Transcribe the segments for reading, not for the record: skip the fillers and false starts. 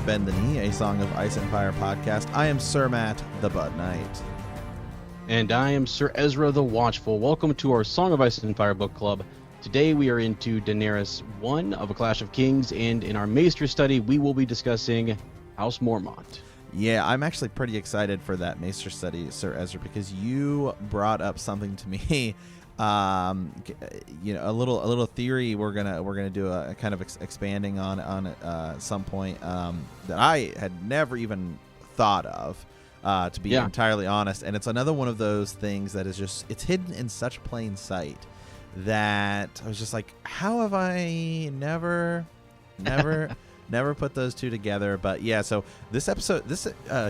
Bend the Knee, a Song of Ice and Fire podcast. I am Sir Matt, the Bud Knight. And I am Ser Ezra the Watchful. Welcome to our Song of Ice and Fire book club. Today we are into Daenerys I of A Clash of Kings, and in our Maester study we will be discussing House Mormont. Yeah, I'm actually pretty excited for that Maester study, Sir Ezra, because you brought up something to me. A little theory we're gonna do a kind of expanding on at some point that I had never even thought of, to be entirely honest. And it's another one of those things that is just, it's hidden in such plain sight that I was just like, how have I never put those two together? But yeah, so this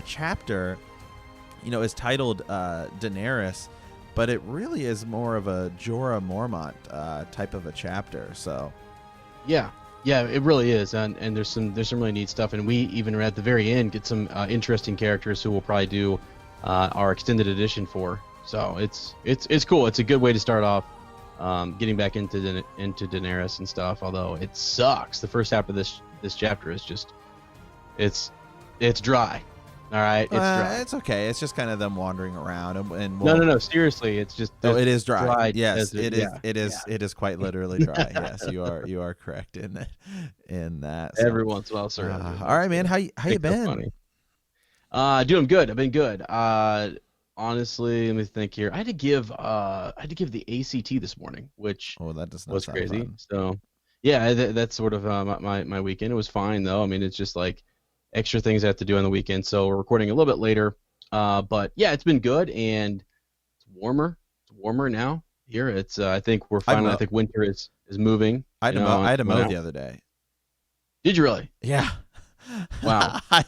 chapter, is titled Daenerys, but it really is more of a Jorah Mormont type of a chapter. So yeah, it really is, and there's some really neat stuff, and we even at the very end get some interesting characters who we'll probably do our extended edition for. So it's cool. It's a good way to start off, getting back into Daenerys and stuff. Although it sucks, the first half of this chapter is just it's dry. All right, it's dry. It's okay. It's just kind of them wandering around and no. Seriously, it's just it is dry. Yes, desert. It is. It is quite literally dry. Yes, you are correct in that. So. Every once in a while, sir. All right, man. How you been? Doing good. I've been good. Honestly, let me think here. I had to give the ACT this morning, which that does not was sound crazy. fun. So yeah, that's sort of my weekend. It was fine though. I mean, it's just like extra things I have to do on the weekend, so we're recording a little bit later. But yeah, it's been good, and it's warmer. It's warmer now here. It's I think we're finally. I think winter is moving. I had to mow the other day. Did you really? Yeah. Wow. I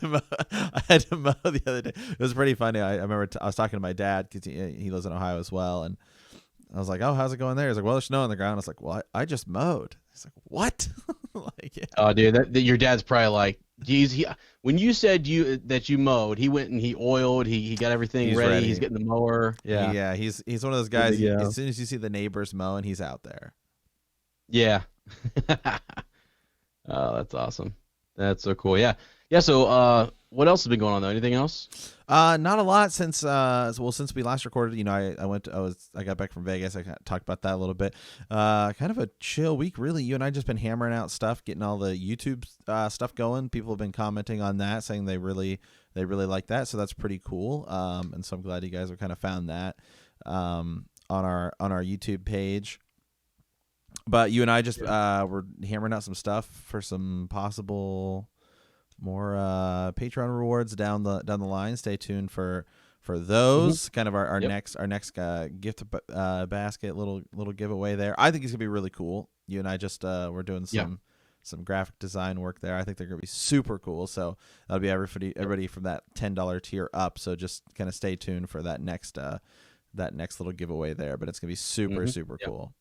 had to mow the other day. It was pretty funny. I remember I was talking to my dad because he lives in Ohio as well, and I was like, "Oh, how's it going there?" He's like, "Well, there's snow on the ground." I was like, "Well, I just mowed." He's like, "What?" Like, yeah. Oh, dude, your dad's probably like, geez, when you said that you mowed, he went and he oiled, he got everything ready. He's getting the mower. Yeah. He's one of those guys. As soon as you see the neighbors mowing, he's out there. Yeah. Oh, that's awesome. That's so cool. Yeah. So, what else has been going on though? Anything else? Not a lot since we last recorded. I got back from Vegas. I talked about that a little bit. Kind of a chill week, really. You and I just been hammering out stuff, getting all the YouTube stuff going. People have been commenting on that, saying they really like that. So that's pretty cool. And so I'm glad you guys have kind of found that on our YouTube page. But you and I just were hammering out some stuff for some possible more Patreon rewards down the line. Stay tuned for those. Kind of our next gift basket little giveaway there. I think it's gonna be really cool. You and I just we're doing some graphic design work there. I think they're gonna be super cool. So that'll be everybody from that $10 tier up. So just kind of stay tuned for that next little giveaway there. But it's gonna be super cool.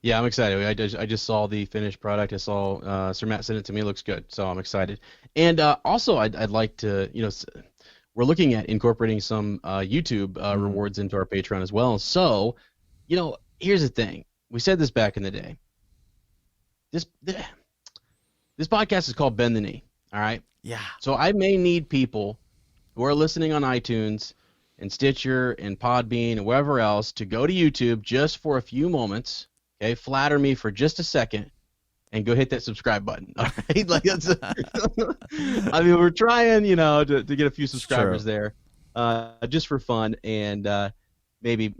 Yeah, I'm excited. I just saw the finished product. I saw Sir Matt sent it to me. It looks good, so I'm excited. And also, I'd like to, we're looking at incorporating some YouTube rewards into our Patreon as well. So, here's the thing. We said this back in the day. This podcast is called Bend the Knee. All right. Yeah. So I may need people who are listening on iTunes and Stitcher and Podbean and wherever else to go to YouTube just for a few moments. Okay, flatter me for just a second and go hit that subscribe button. All right, like that's. I mean, we're trying, to get a few subscribers there, just for fun, and maybe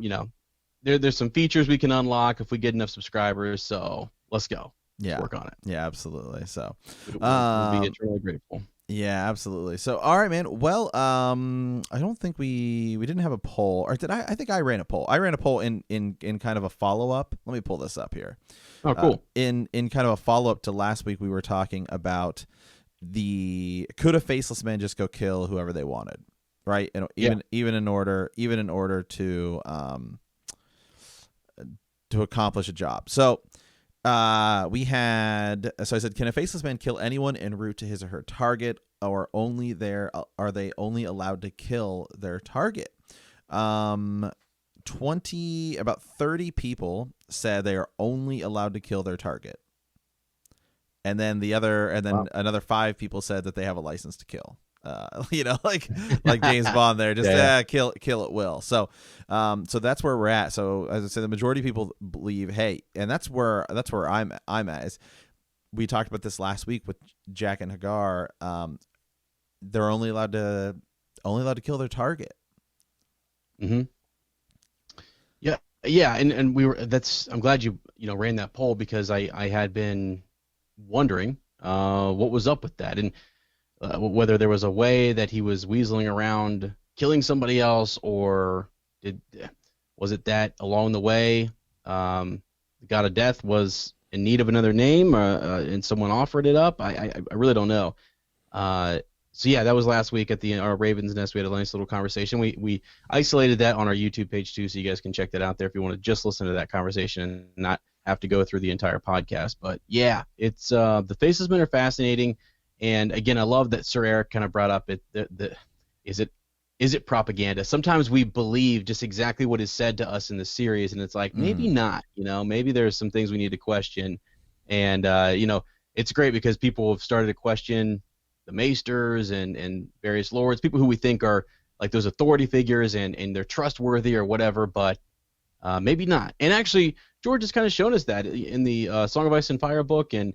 there's some features we can unlock if we get enough subscribers. So let's go. Yeah, let's work on it. Yeah, absolutely. So we'll be eternally grateful. Yeah, absolutely. So, all right, man. Well, I don't think we didn't have a poll, or did I? I think I ran a poll. I ran a poll in kind of a follow up. Let me pull this up here. Oh, cool. In kind of a follow up to last week, we were talking about could a faceless man just go kill whoever they wanted, right? And even in order to accomplish a job. So. I said, can a faceless man kill anyone en route to his or her target, or are they only allowed to kill their target? About 30 people said they are only allowed to kill their target. and then Wow. another 5 people said that they have a license to kill. Like James Bond there, just Yeah. kill at will. So that's where we're at. So as I said, the majority of people believe, hey, and that's where I'm at. Is we talked about this last week with Jack and Hagar. They're only allowed to kill their target. Mm-hmm. Yeah, yeah, and we were. I'm glad you ran that poll, because I had been wondering what was up with that, and whether there was a way that he was weaseling around killing somebody else, or was it that along the way the god of death was in need of another name, and someone offered it up. I really don't know. So yeah, that was last week at our Raven's Nest. We had a nice little conversation. We isolated that on our YouTube page too, so you guys can check that out there if you want to just listen to that conversation and not have to go through the entire podcast. But yeah, it's the Facesmen are fascinating, and again, I love that Sir Eric kind of brought up is it propaganda? Sometimes we believe just exactly what is said to us in the series, and it's like maybe not. Maybe there's some things we need to question, and it's great because people have started to question the maesters and various lords, people who we think are like those authority figures and they're trustworthy or whatever, but maybe not. And actually, George has kind of shown us that in the Song of Ice and Fire book and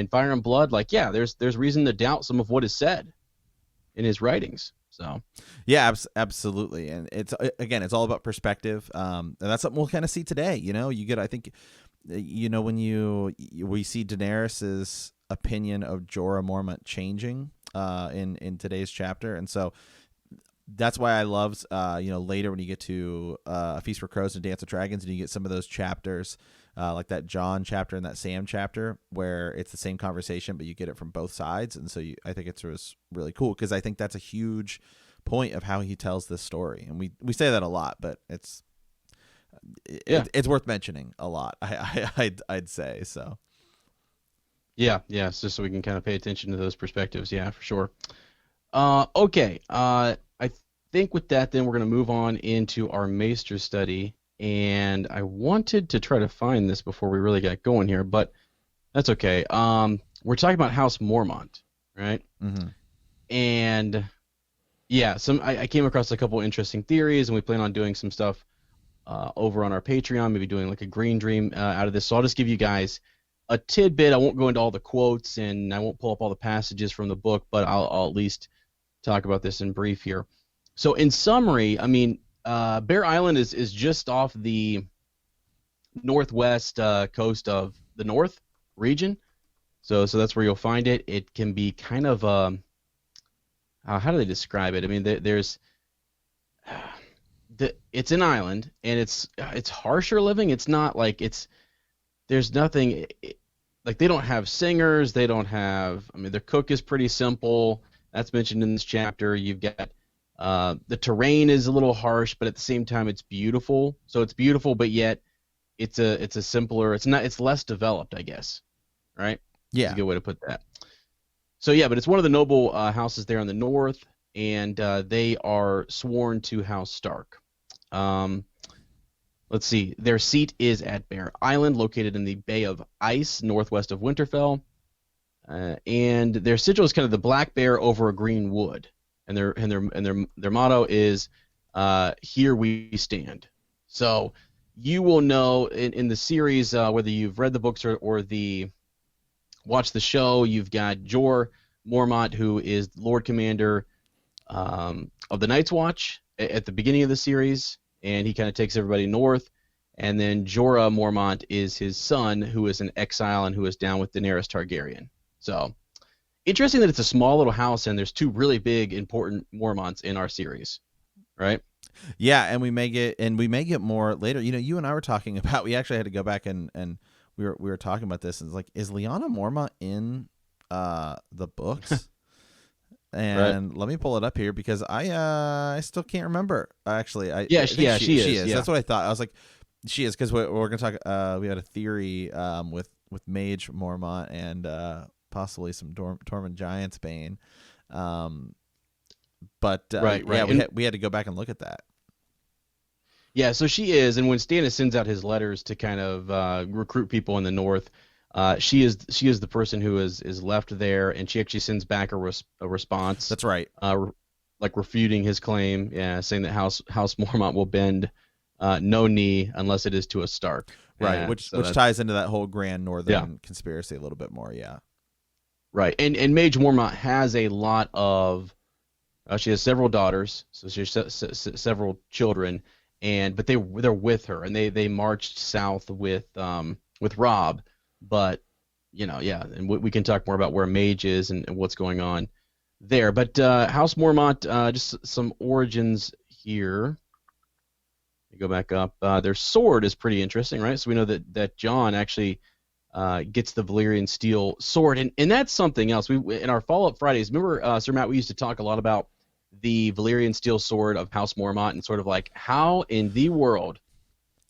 Fire and Blood. Like, yeah, there's reason to doubt some of what is said in his writings. So, yeah, absolutely, and it's all about perspective, and that's something we'll kind of see today. I think, when we see Daenerys's opinion of Jorah Mormont changing in today's chapter, and so that's why I love later when you get to A Feast for Crows and Dance of Dragons, and you get some of those chapters like that John chapter and that Sam chapter where it's the same conversation but you get it from both sides, and so I think it's really cool, because I think that's a huge point of how he tells this story, and we say that a lot, but it's worth mentioning a lot. I'd say so. Yeah, it's just so we can kind of pay attention to those perspectives. Yeah, for sure. Okay. I think with that, then we're going to move on into our Maester study. And I wanted to try to find this before we really got going here, but that's okay. We're talking about House Mormont, right? Mm-hmm. And yeah, I came across a couple interesting theories, and we plan on doing some stuff over on our Patreon, maybe doing like a green dream out of this. So I'll just give you guys a tidbit. I won't go into all the quotes, and I won't pull up all the passages from the book, but I'll at least talk about this in brief here. So in summary, I mean, Bear Island is just off the northwest coast of the North region. So that's where you'll find it. It can be kind of how do they describe it? I mean, there's it's an island, and it's harsher living. It's not like there's nothing like they don't have singers. They don't have. I mean, their cook is pretty simple. That's mentioned in this chapter. You've got the terrain is a little harsh, but at the same time, it's beautiful. So it's beautiful, but yet it's a simpler. It's less developed, I guess. Right? Yeah, that's a good way to put that. So yeah, but it's one of the noble houses there in the north, and they are sworn to House Stark. Let's see. Their seat is at Bear Island, located in the Bay of Ice, northwest of Winterfell. And their sigil is kind of the black bear over a green wood. And their motto is "Here we stand." So you will know in the series, whether you've read the books or watched the show, you've got Jorah Mormont, who is Lord Commander of the Night's Watch at the beginning of the series, and he kind of takes everybody north. And then Jorah Mormont is his son, who is in exile and who is down with Daenerys Targaryen. So interesting that it's a small little house, and there's two really big, important Mormonts in our series, right? Yeah, and we may get more later. You and I were talking about. We actually had to go back and we were talking about this. And it's like, is Lyanna Mormont in the books? And let me pull it up here, because I still can't remember. Actually, I think she is. Yeah. That's what I thought. I was like, she is, because we're going to talk. We had a theory with Mage Mormont and possibly some Tormund Giantsbane. But right. Yeah, we had to go back and look at that. Yeah, so she is, and when Stannis sends out his letters to kind of recruit people in the north, She is the person who is left there, and she actually sends back a response, That's right. like refuting his claim, yeah, saying that House Mormont will bend no knee unless it is to a Stark. Right, And which so which that's ties into that whole Grand yeah, Northern conspiracy a little bit more. Yeah. right. And Mage Mormont has a lot of she has several daughters, so she has several children, and but they're with her, and they marched south with Rob, but yeah, and we can talk more about where Mage is and what's going on there. But House Mormont, just some origins here. You go back up. Their sword is pretty interesting, right? So we know that Jon actually gets the Valyrian steel sword, and that's something else. We in our follow-up Fridays, remember, Sir Matt, we used to talk a lot about the Valyrian steel sword of House Mormont and sort of like how in the world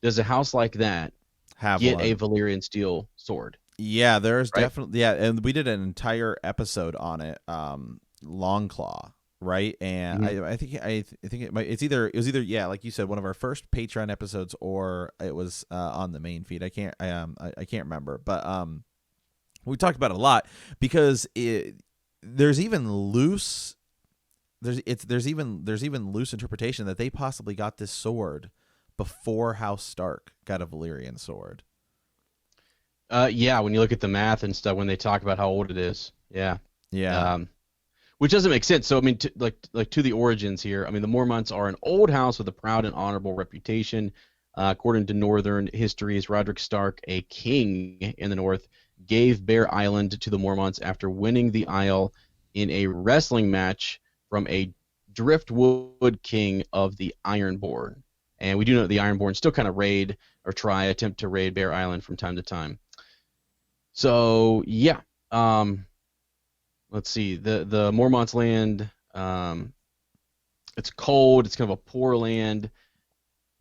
does a house like that Have get a one. Valyrian steel sword, Yeah, there's right? definitely, yeah, and we did an entire episode on it. Longclaw, right? And Hmm. I think it was either yeah, like you said, one of our first Patreon episodes, or it was on the main feed. I can't remember, but we talked about it a lot because there's even loose there's even loose interpretation that they possibly got this sword before House Stark got a Valyrian sword. Yeah, when you look at the math and stuff, when they talk about how old it is, yeah, Yeah. um, which doesn't make sense. So I mean, like to the origins here. I mean, the Mormonts are an old house with a proud and honorable reputation. According to Northern histories, Roderick Stark, a king in the North, gave Bear Island to the Mormonts after winning the Isle in a wrestling match from a Driftwood king of the Ironborn. And we do know that the Ironborn still kind of attempt to raid Bear Island from time to time. So yeah, um, let's see. The Mormont's land. It's cold. It's kind of a poor land.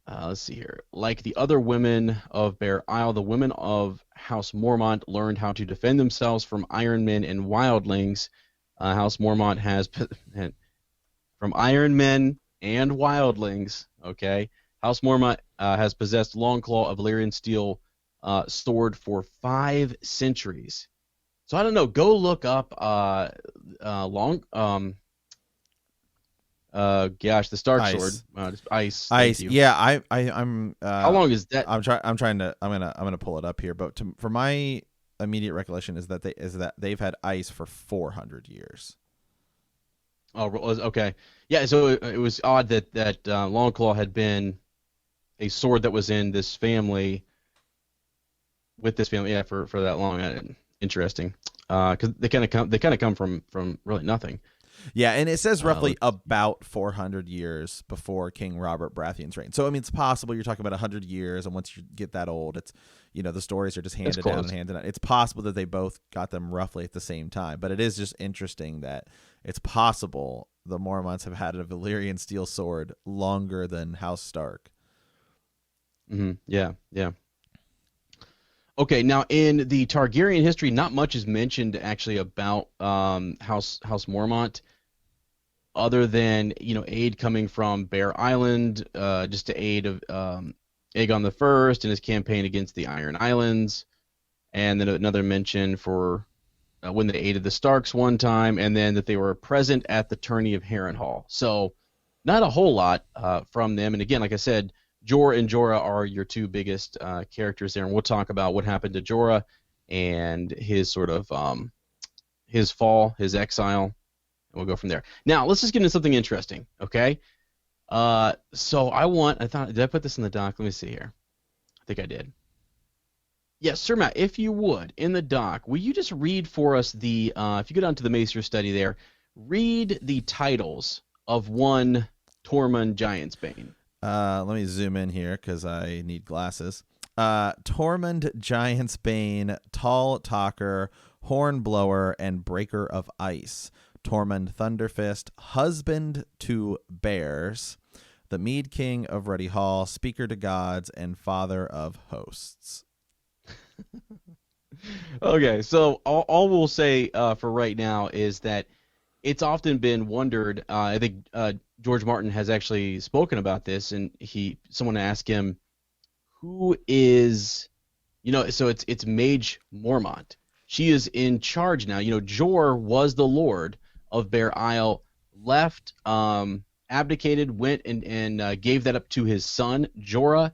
Let's see here. Like the other women of Bear Isle, the women of House Mormont learned how to defend themselves from Iron Men and Wildlings. House Mormont has from Iron Men and Wildlings. Okay, House Mormont has possessed Longclaw of Valyrian steel sword for 5 centuries. So I don't know. Go look up long gosh, the Stark sword, Ice. just ice. Thank Ice. you. Yeah, I'm How long is that? I'm trying to I'm gonna pull it up here, but for my immediate recollection is that they've had ice for 400 years. Oh, okay. Yeah, so it was odd that Longclaw had been a sword that was in this family with this family, yeah, for that long. Interesting, because they kind of come from really nothing. Yeah, and it says roughly Let's see. about 400 years before King Robert Baratheon's reign. So I mean, it's possible you're talking about 100 years, and once you get that old, it's the stories are just It's handed down and close. handed down. It's possible that they both got them roughly at the same time, but it is just interesting that it's possible the Mormonts have had a Valyrian steel sword longer than House Stark. Yeah, yeah. Okay, now in the Targaryen history, not much is mentioned actually about House Mormont, other than aid coming from Bear Island, just to aid of Aegon the First in his campaign against the Iron Islands, and then another mention for when they aided the Starks one time, and then that they were present at the tourney of Harrenhal. So not a whole lot from them. And again, like I said, Jorah and Jorah are your two biggest characters there, and we'll talk about what happened to Jorah and his sort of his fall, his exile, and we'll go from there. Now, let's just get into something interesting, okay? So did I put this in the doc? Let me see here. I think I did. Yes, Sir Matt, if you would, in the doc, will you just read for us if you go down to the Maester study there, read the titles of one Tormund Giantsbane. Let me zoom in here because I need glasses. Tormund Giantsbane, Tall Talker, Hornblower, and Breaker of Ice. Tormund Thunderfist, Husband to Bears, the Mead King of Ruddy Hall, Speaker to Gods, and Father of Hosts. Okay, so all we'll say for right now is that it's often been wondered. I think George Martin has actually spoken about this, and someone asked him, "Who is, So it's Mage Mormont. She is in charge now. Jor was the Lord of Bear Isle, left, abdicated, went and gave that up to his son Jorah,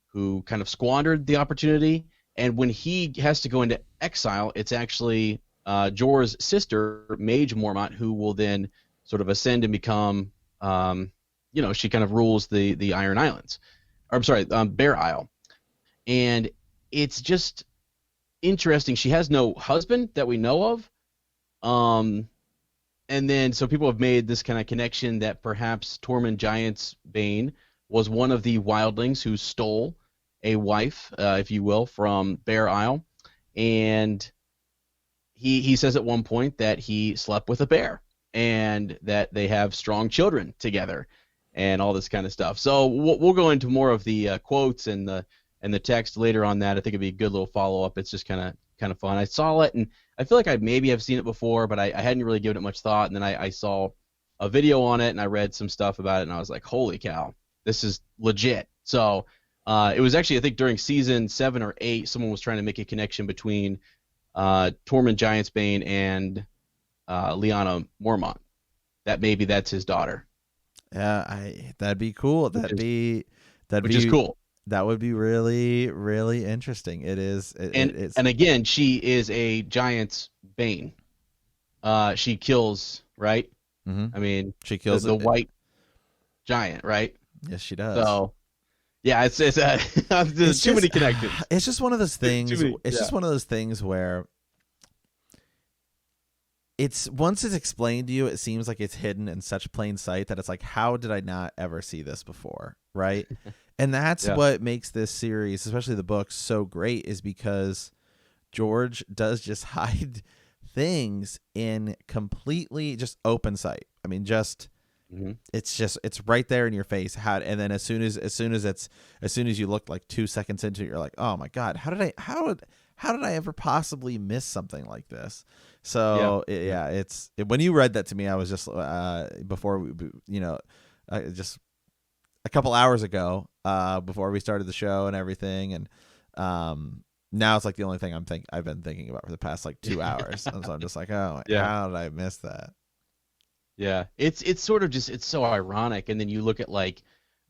who kind of squandered the opportunity. And when he has to go into exile, it's actually Jorah's sister, Mage Mormont, who will then sort of ascend and become, she kind of rules the Iron Islands. Or I'm sorry, Bear Isle. And it's just interesting. She has no husband that we know of. And then so people have made this kind of connection that perhaps Tormund Giant's Bane was one of the wildlings who stole a wife, if you will, from Bear Isle. And he says at one point that he slept with a bear and that they have strong children together and all this kind of stuff. So we'll go into more of the quotes and the text later on that. I think it'd be a good little follow-up. It's just kind of fun. I saw it, and I feel like I maybe have seen it before, but I hadn't really given it much thought. And then I saw a video on it, and I read some stuff about it, and I was like, holy cow, this is legit. So it was actually, I think, during season 7 or 8, someone was trying to make a connection between Tormund Giantsbane and Lyanna Mormont. That maybe that's his daughter. Yeah, that'd be cool. That'd be cool. That would be really, really interesting. It is. And again, she is a giant's bane. She kills, right? Mm-hmm. I mean, she kills the white giant, right? Yes, she does. So, yeah, it's there's too many connections. It's just one of those things. It's just one of those things where it's once it's explained to you, it seems like it's hidden in such plain sight that it's like, how did I not ever see this before, right? And that's what makes this series, especially the books, so great, is because George does just hide things in completely just open sight. I mean, just it's right there in your face. And then as soon as you look like 2 seconds into it, you're like, oh my God, how did I ever possibly miss something like this? So when you read that to me, I was just just a couple hours ago, before we started the show and everything, and now it's like the only thing I've been thinking about for the past like 2 hours, and so I'm just like, how did I miss that? Yeah, it's sort of just, it's so ironic, and then you look at like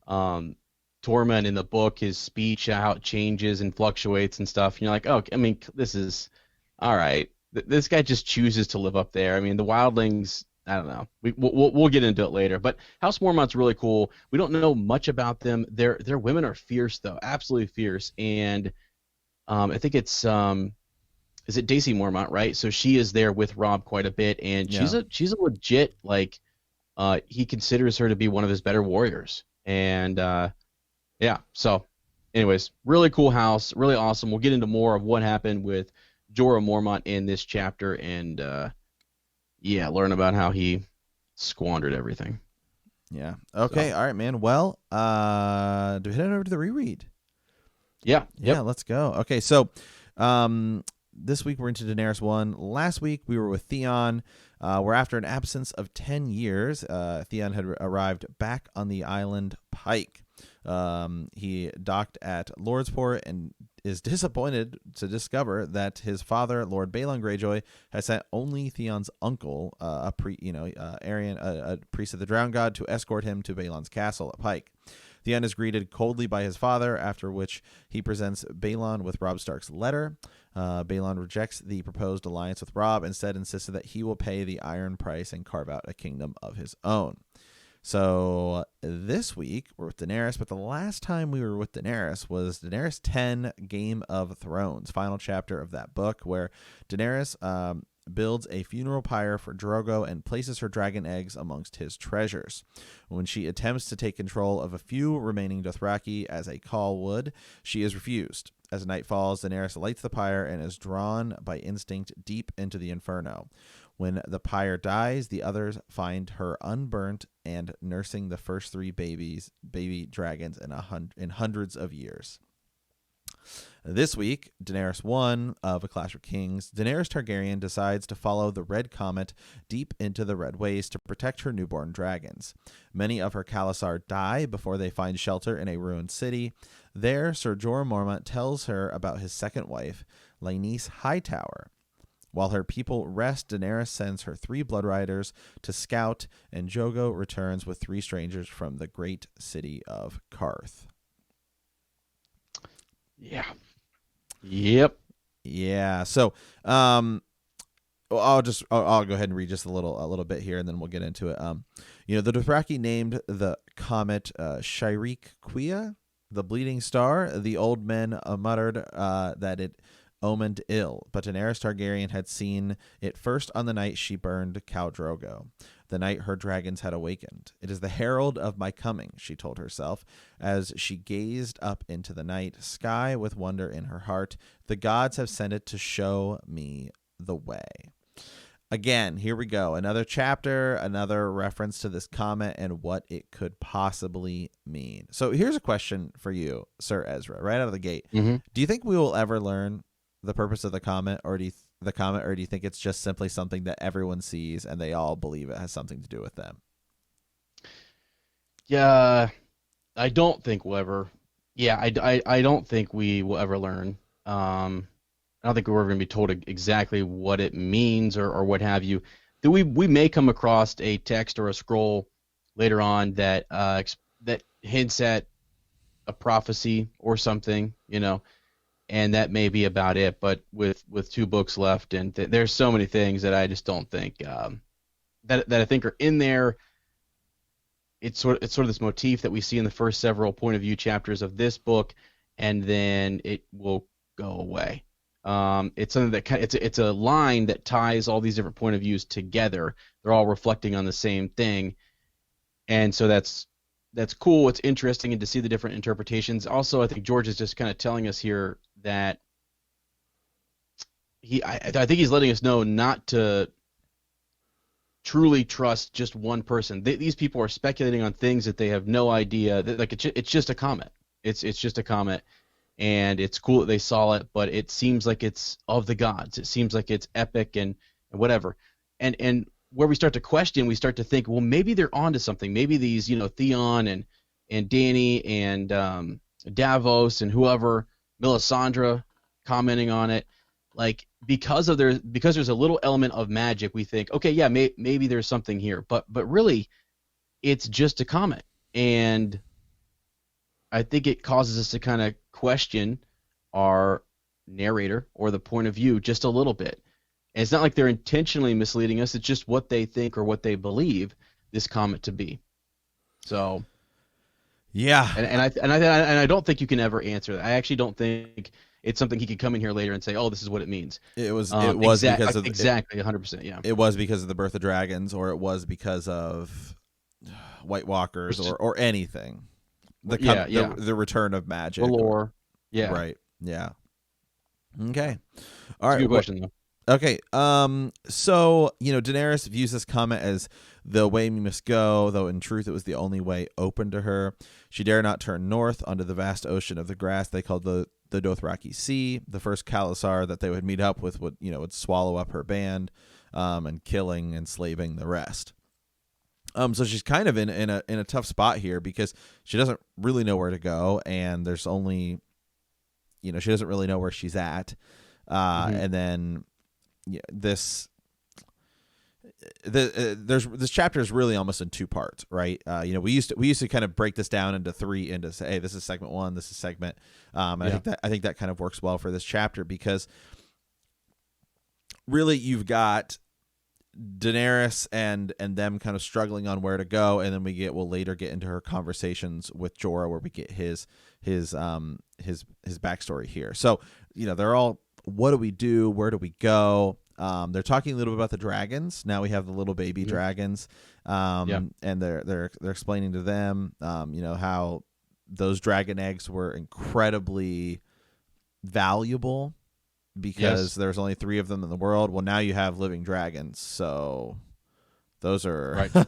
Tormund in the book, his speech, how it changes and fluctuates and stuff, and you're like, oh, I mean, this is all right. This guy just chooses to live up there. I mean, the wildlings, I don't know. We'll get into it later. But House Mormont's really cool. We don't know much about them. Their women are fierce, though, absolutely fierce. And I think it's is it Daisy Mormont, right? So she is there with Robb quite a bit, and she's a legit, like, he considers her to be one of his better warriors. And so anyways, really cool house, really awesome. We'll get into more of what happened with Jorah Mormont in this chapter, and learn about how he squandered everything. Yeah. Okay. So. All right, man. Well, do we head over to the reread? Yeah. Yeah. Let's go. Okay. So, this week we're into Daenerys 1. Last week we were with Theon. Where after an absence of 10 years, Theon had arrived back on the island Pike. He docked at Lordsport and is disappointed to discover that his father, Lord Balon Greyjoy, has sent only Theon's uncle, Arion, a priest of the Drowned God, to escort him to Balon's castle at Pike. Theon is greeted coldly by his father, after which he presents Balon with Robb Stark's letter. Balon rejects the proposed alliance with Robb, instead insisted that he will pay the iron price and carve out a kingdom of his own. So this week we're with Daenerys, but the last time we were with Daenerys was Daenerys 10, Game of Thrones, final chapter of that book, where Daenerys builds a funeral pyre for Drogo and places her dragon eggs amongst his treasures. When she attempts to take control of a few remaining Dothraki as a call would, she is refused. As night falls, Daenerys lights the pyre and is drawn by instinct deep into the inferno. When the pyre dies, the others find her unburnt and nursing the first 3 baby dragons in hundreds of years. This week, Daenerys I of A Clash of Kings, Daenerys Targaryen decides to follow the Red Comet deep into the Red Waste to protect her newborn dragons. Many of her Khalasar die before they find shelter in a ruined city. There, Ser Jorah Mormont tells her about his second wife, Lynese Hightower. While her people rest, Daenerys sends her 3 blood riders to scout, and Jogo returns with 3 strangers from the great city of Karth. Yeah. Yep. Yeah. So, I'll go ahead and read just a little bit here, and then we'll get into it. The Dothraki named the comet Shirek Quia, the bleeding star. The old men muttered that it omened ill, but Daenerys Targaryen had seen it first on the night she burned Khal Drogo, the night her dragons had awakened. It is the herald of my coming, she told herself, as she gazed up into the night sky with wonder in her heart. The gods have sent it to show me the way. Again, here we go. Another chapter, another reference to this comet and what it could possibly mean. So here's a question for you, Ser Ezra, right out of the gate. Mm-hmm. Do you think we will ever learn the purpose of the comet, or do you think it's just simply something that everyone sees and they all believe it has something to do with them? Yeah, I don't think we'll ever. Yeah, I don't think we will ever learn. I don't think we're ever going to be told exactly what it means or what have you. We may come across a text or a scroll later on that that hints at a prophecy or something, and that may be about it. But with 2 books left, and there's so many things that I just don't think that I think are in there. It's sort of this motif that we see in the first several point of view chapters of this book, and then it will go away. It's something that it's a line that ties all these different point of views together. They're all reflecting on the same thing, and so that's cool. It's interesting, and to see the different interpretations. Also, I think George is just kind of telling us here that I think he's letting us know not to truly trust just one person. These people are speculating on things that they have no idea. Like it's just a comet. It's just a comet, and it's cool that they saw it, but it seems like it's of the gods. It seems like it's epic and whatever. And where we start to question, we start to think, well, maybe they're onto something. Maybe these, Theon and Dany and Davos and whoever, Melisandre commenting on it, like because there's a little element of magic, we think, okay, yeah, maybe there's something here, but really, it's just a comet, and I think it causes us to kind of question our narrator or the point of view just a little bit. And it's not like they're intentionally misleading us; it's just what they think or what they believe this comet to be. So, yeah, and I don't think you can ever answer that. I actually don't think it's something he could come in here later and say, "Oh, this is what it means." It was because of exactly 100%. Yeah, it was because of the birth of dragons, or it was because of White Walkers, or anything. The return of magic, the lore. Yeah, right. Yeah. Okay. All right. Good question though. Okay. So Daenerys views this comet as the way we must go, though in truth it was the only way open to her. She dare not turn north onto the vast ocean of the grass they called the Dothraki Sea. The first Khalasar that they would meet up with would swallow up her band, and killing and slaving the rest. So she's kind of in a tough spot here because she doesn't really know where to go, and there's only, she doesn't really know where she's at, and then this chapter is really almost in 2 parts, right? We used to kind of break this down into 3, into say, hey, this is segment 1, this is segment, and I think that kind of works well for this chapter because really you've got Daenerys and them kind of struggling on where to go, and then we'll later get into her conversations with Jorah where we get his backstory here. So they're all, what do we do? Where do we go? They're talking a little bit about the dragons. Now we have the little baby dragons, and they're explaining to them, how those dragon eggs were incredibly valuable because there's only 3 of them in the world. Well, now you have living dragons, so Those are Right.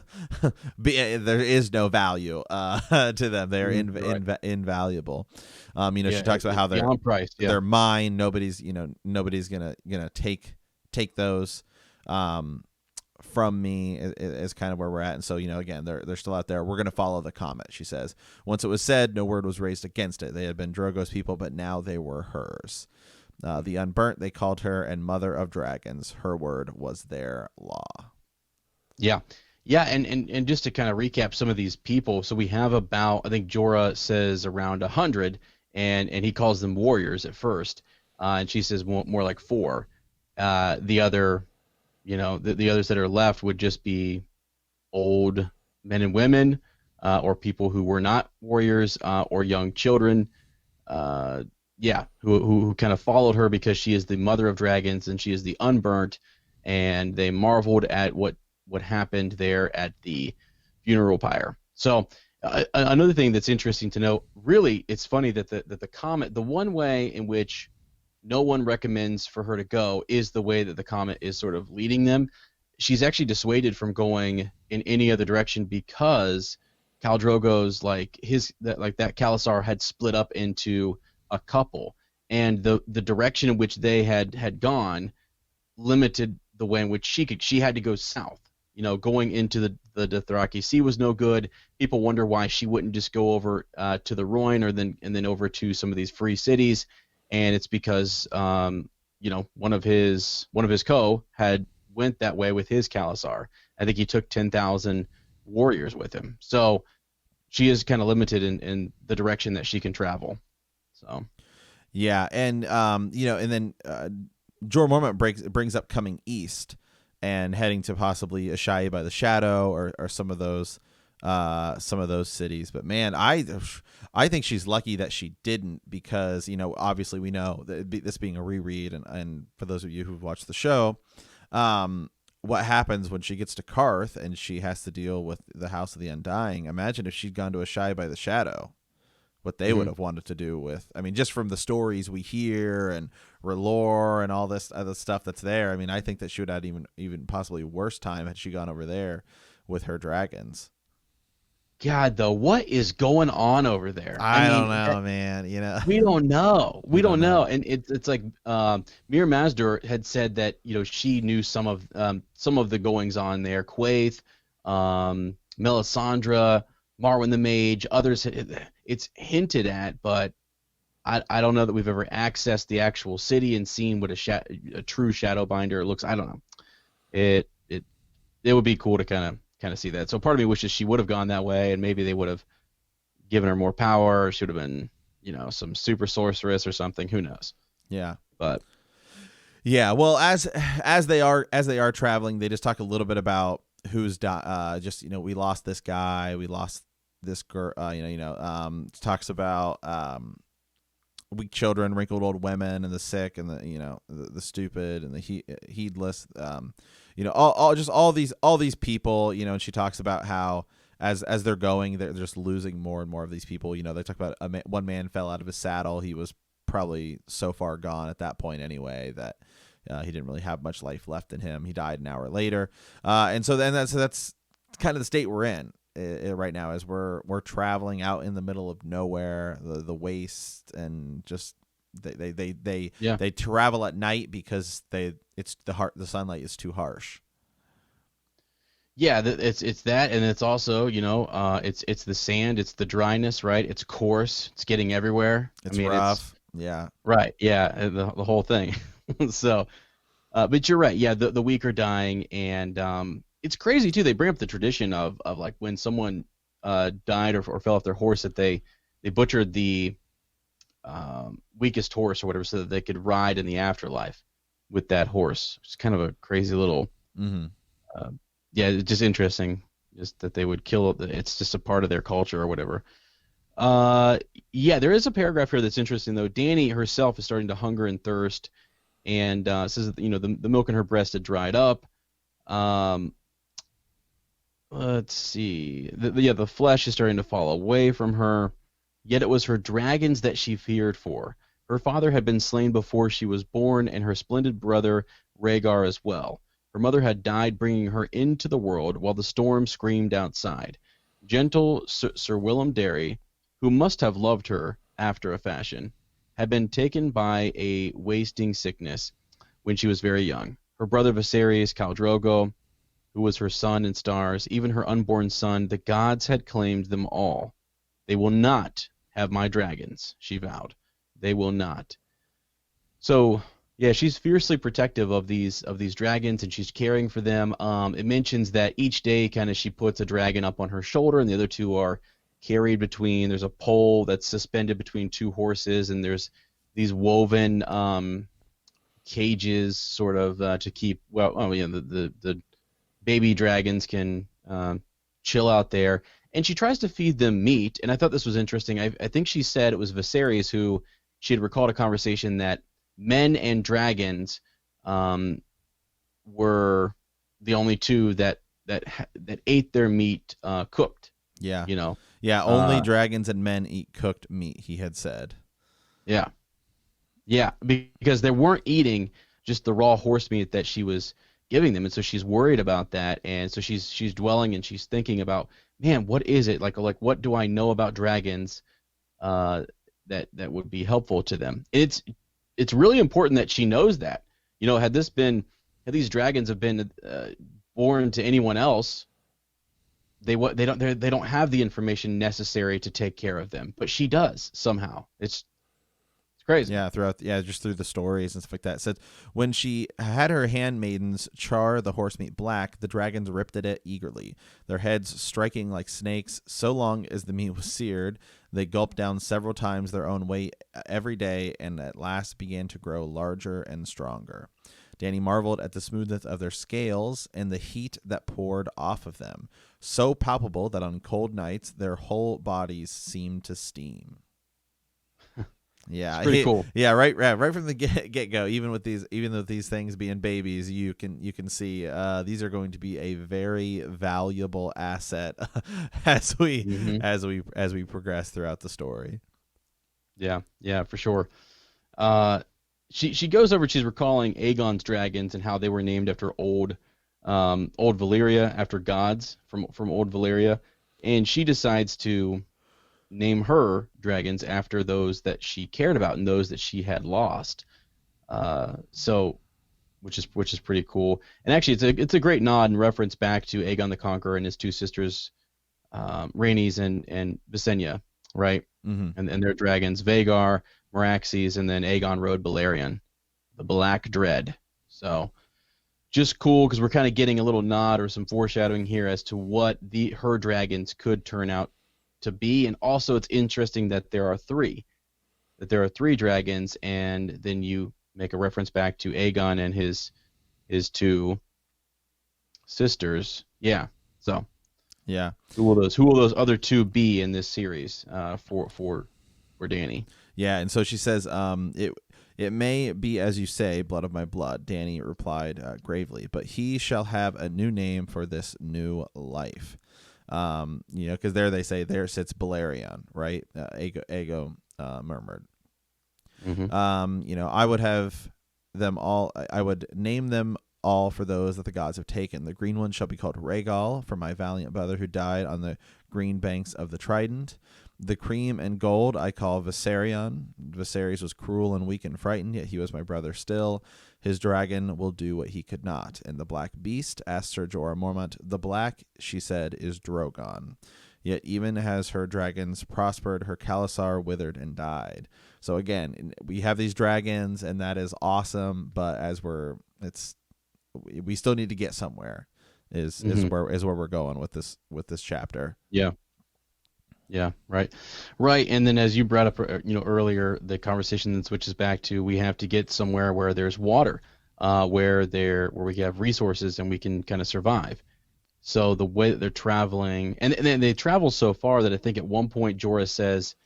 there is no value to them. They're Right. invaluable. She Yeah, talks about it's how beyond price. Yeah. they're mine. Nobody's gonna take those from me is kind of where we're at. And so, again, they're still out there. We're going to follow the comet, she says. Once it was said, no word was raised against it. They had been Drogo's people, but now they were hers. The unburnt, they called her, and mother of dragons. Her word was their law. Yeah. Yeah, and just to kind of recap some of these people, so we have about, I think Jorah says around 100, and he calls them warriors at first, and she says more like 4. The other, the others that are left would just be old men and women, or people who were not warriors, or young children, who kind of followed her because she is the mother of dragons and she is the unburnt, and they marveled at what happened there at the funeral pyre. So another thing that's interesting to note, really, it's funny that the comet, the one way in which no one recommends for her to go is the way that the comet is sort of leading them. She's actually dissuaded from going in any other direction because Khal Drogo's that Khalasar had split up into a couple, and the direction in which they had gone limited the way in which she had to go south. Going into the Dothraki Sea was no good. People wonder why she wouldn't just go over to the Rhoyne and then over to some of these free cities, and it's because one of his had went that way with his Khalasar. I think he took 10,000 warriors with him, so she is kind of limited in the direction that she can travel. So yeah, and and then Jorah Mormont brings up coming east and heading to possibly Asshai by the Shadow or some of those cities. But man, I think she's lucky that she didn't, because obviously we know that this being a reread, and for those of you who've watched the show, what happens when she gets to Karth and she has to deal with the House of the Undying. Imagine if she'd gone to Asshai by the Shadow, what they would have wanted to do with, just from the stories we hear and R'hllor and all this other stuff that's there. I think that she would have even possibly worse time had she gone over there with her dragons. God, though, what is going on over there? I don't know, man. We don't know. We don't know. And it's like Mir Mazdur had said that she knew some of the goings on there. Quaithe, Melisandre, Marwyn the Mage, others. It's hinted at, but I don't know that we've ever accessed the actual city and seen what a true Shadowbinder looks. I don't know. It would be cool to kind of see that. So part of me wishes she would have gone that way, and maybe they would have given her more power. She would have been, some super sorceress or something. Who knows? Yeah. But yeah, well, as they are traveling, they just talk a little bit about who's we lost this guy, we lost this girl. Talks about weak children, wrinkled old women, and the sick, and the stupid, and the heedless. All these people. And she talks about how as they're going, they're just losing more and more of these people. They talk about one man fell out of his saddle. He was probably so far gone at that point anyway that he didn't really have much life left in him. He died an hour later, and so that's kind of the state we're in right now, as we're traveling out in the middle of nowhere, the waste, and just they travel at night because the sunlight is too harsh. Yeah, it's that, and it's also it's the sand, it's the dryness, right? It's coarse, it's getting everywhere. It's rough. Yeah. Right. Yeah. The whole thing. So, but you're right. Yeah. The weak are dying, and it's crazy too. They bring up the tradition of like when someone died or fell off their horse, that they butchered the weakest horse or whatever so that they could ride in the afterlife with that horse. It's kind of a crazy little. Mm-hmm. Yeah, it's just interesting, just that they would kill it. It's just a part of their culture or whatever. Yeah, there is a paragraph here that's interesting though. Dany herself is starting to hunger and thirst, and says that the milk in her breast had dried up. Let's see. The flesh is starting to fall away from her. Yet it was her dragons that she feared for. Her father had been slain before she was born, and her splendid brother Rhaegar as well. Her mother had died bringing her into the world while the storm screamed outside. Gentle Sir Willem Derry, who must have loved her after a fashion, had been taken by a wasting sickness when she was very young. Her brother Viserys Khal Drogo, who was her sun and stars, even her unborn son, the gods had claimed them all. They will not have my dragons, she vowed. They will not. So, yeah, she's fiercely protective of these dragons, and she's caring for them. It mentions that each day, kind of, she puts a dragon up on her shoulder, and the other two are carried between. There's a pole that's suspended between two horses, and there's these woven cages, sort of, to keep. The baby dragons can chill out there, and she tries to feed them meat. And I thought this was interesting. I think she said it was Viserys who she had recalled a conversation that men and dragons were the only two that ate their meat cooked. Yeah. You know. Yeah. Only dragons and men eat cooked meat, he had said. Yeah. Yeah, because they weren't eating just the raw horse meat that she was giving them, and so she's worried about that, and so she's dwelling and she's thinking about, man, what is it like what do I know about dragons that would be helpful to them? It's really important that she knows that. You know, had these dragons have been born to anyone else, they don't have the information necessary to take care of them, but she does somehow. It's crazy. Yeah, just through the stories and stuff like that. It said when she had her handmaidens char the horse meat black, the dragons ripped at it eagerly, their heads striking like snakes. So long as the meat was seared, they gulped down several times their own weight every day, and at last began to grow larger and stronger. Dany marveled at the smoothness of their scales and the heat that poured off of them, so palpable that on cold nights their whole bodies seemed to steam. Yeah, it's pretty cool. Yeah, right from the get go. Even with these things being babies, you can see these are going to be a very valuable asset as we progress throughout the story. Yeah, for sure. She goes over. She's recalling Aegon's dragons and how they were named after old Valyria, after gods from old Valyria, and she decides to name her dragons after those that she cared about and those that she had lost. So, which is pretty cool. And actually, it's a great nod and reference back to Aegon the Conqueror and his two sisters, Rhaenys and Visenya, right? Mm-hmm. And their dragons, Vhagar, Meraxes, and then Aegon rode Balerion, the Black Dread. So, just cool because we're kind of getting a little nod or some foreshadowing here as to what her dragons could turn out to be. And also it's interesting that there are three dragons, and then you make a reference back to Aegon and his two sisters. So yeah, who will those other two be in this series for Dany? Yeah, and so she says it may be as you say, blood of my blood, Dany replied gravely, but he shall have a new name for this new life. Because there they say there sits Balerion, right? Aegon murmured. Mm-hmm. I would have them all. I would name them all for those that the gods have taken. The green one shall be called Rhaegal, for my valiant brother who died on the green banks of the Trident. The cream and gold I call Viserion. Viserys was cruel and weak and frightened, yet he was my brother still. His dragon will do what he could not. And the black beast, asked Sir Jorah Mormont. The black, she said, is Drogon. Yet even as her dragons prospered, her Khalasar withered and died. So again, we have these dragons, and that is awesome. But we still need to get somewhere. Is where we're going with this chapter. Yeah, right. And then as you brought up, earlier, the conversation then switches back to we have to get somewhere where there's water, where we have resources and we can kind of survive. So the way that they're traveling, and then they travel so far that I think at one point Jorah says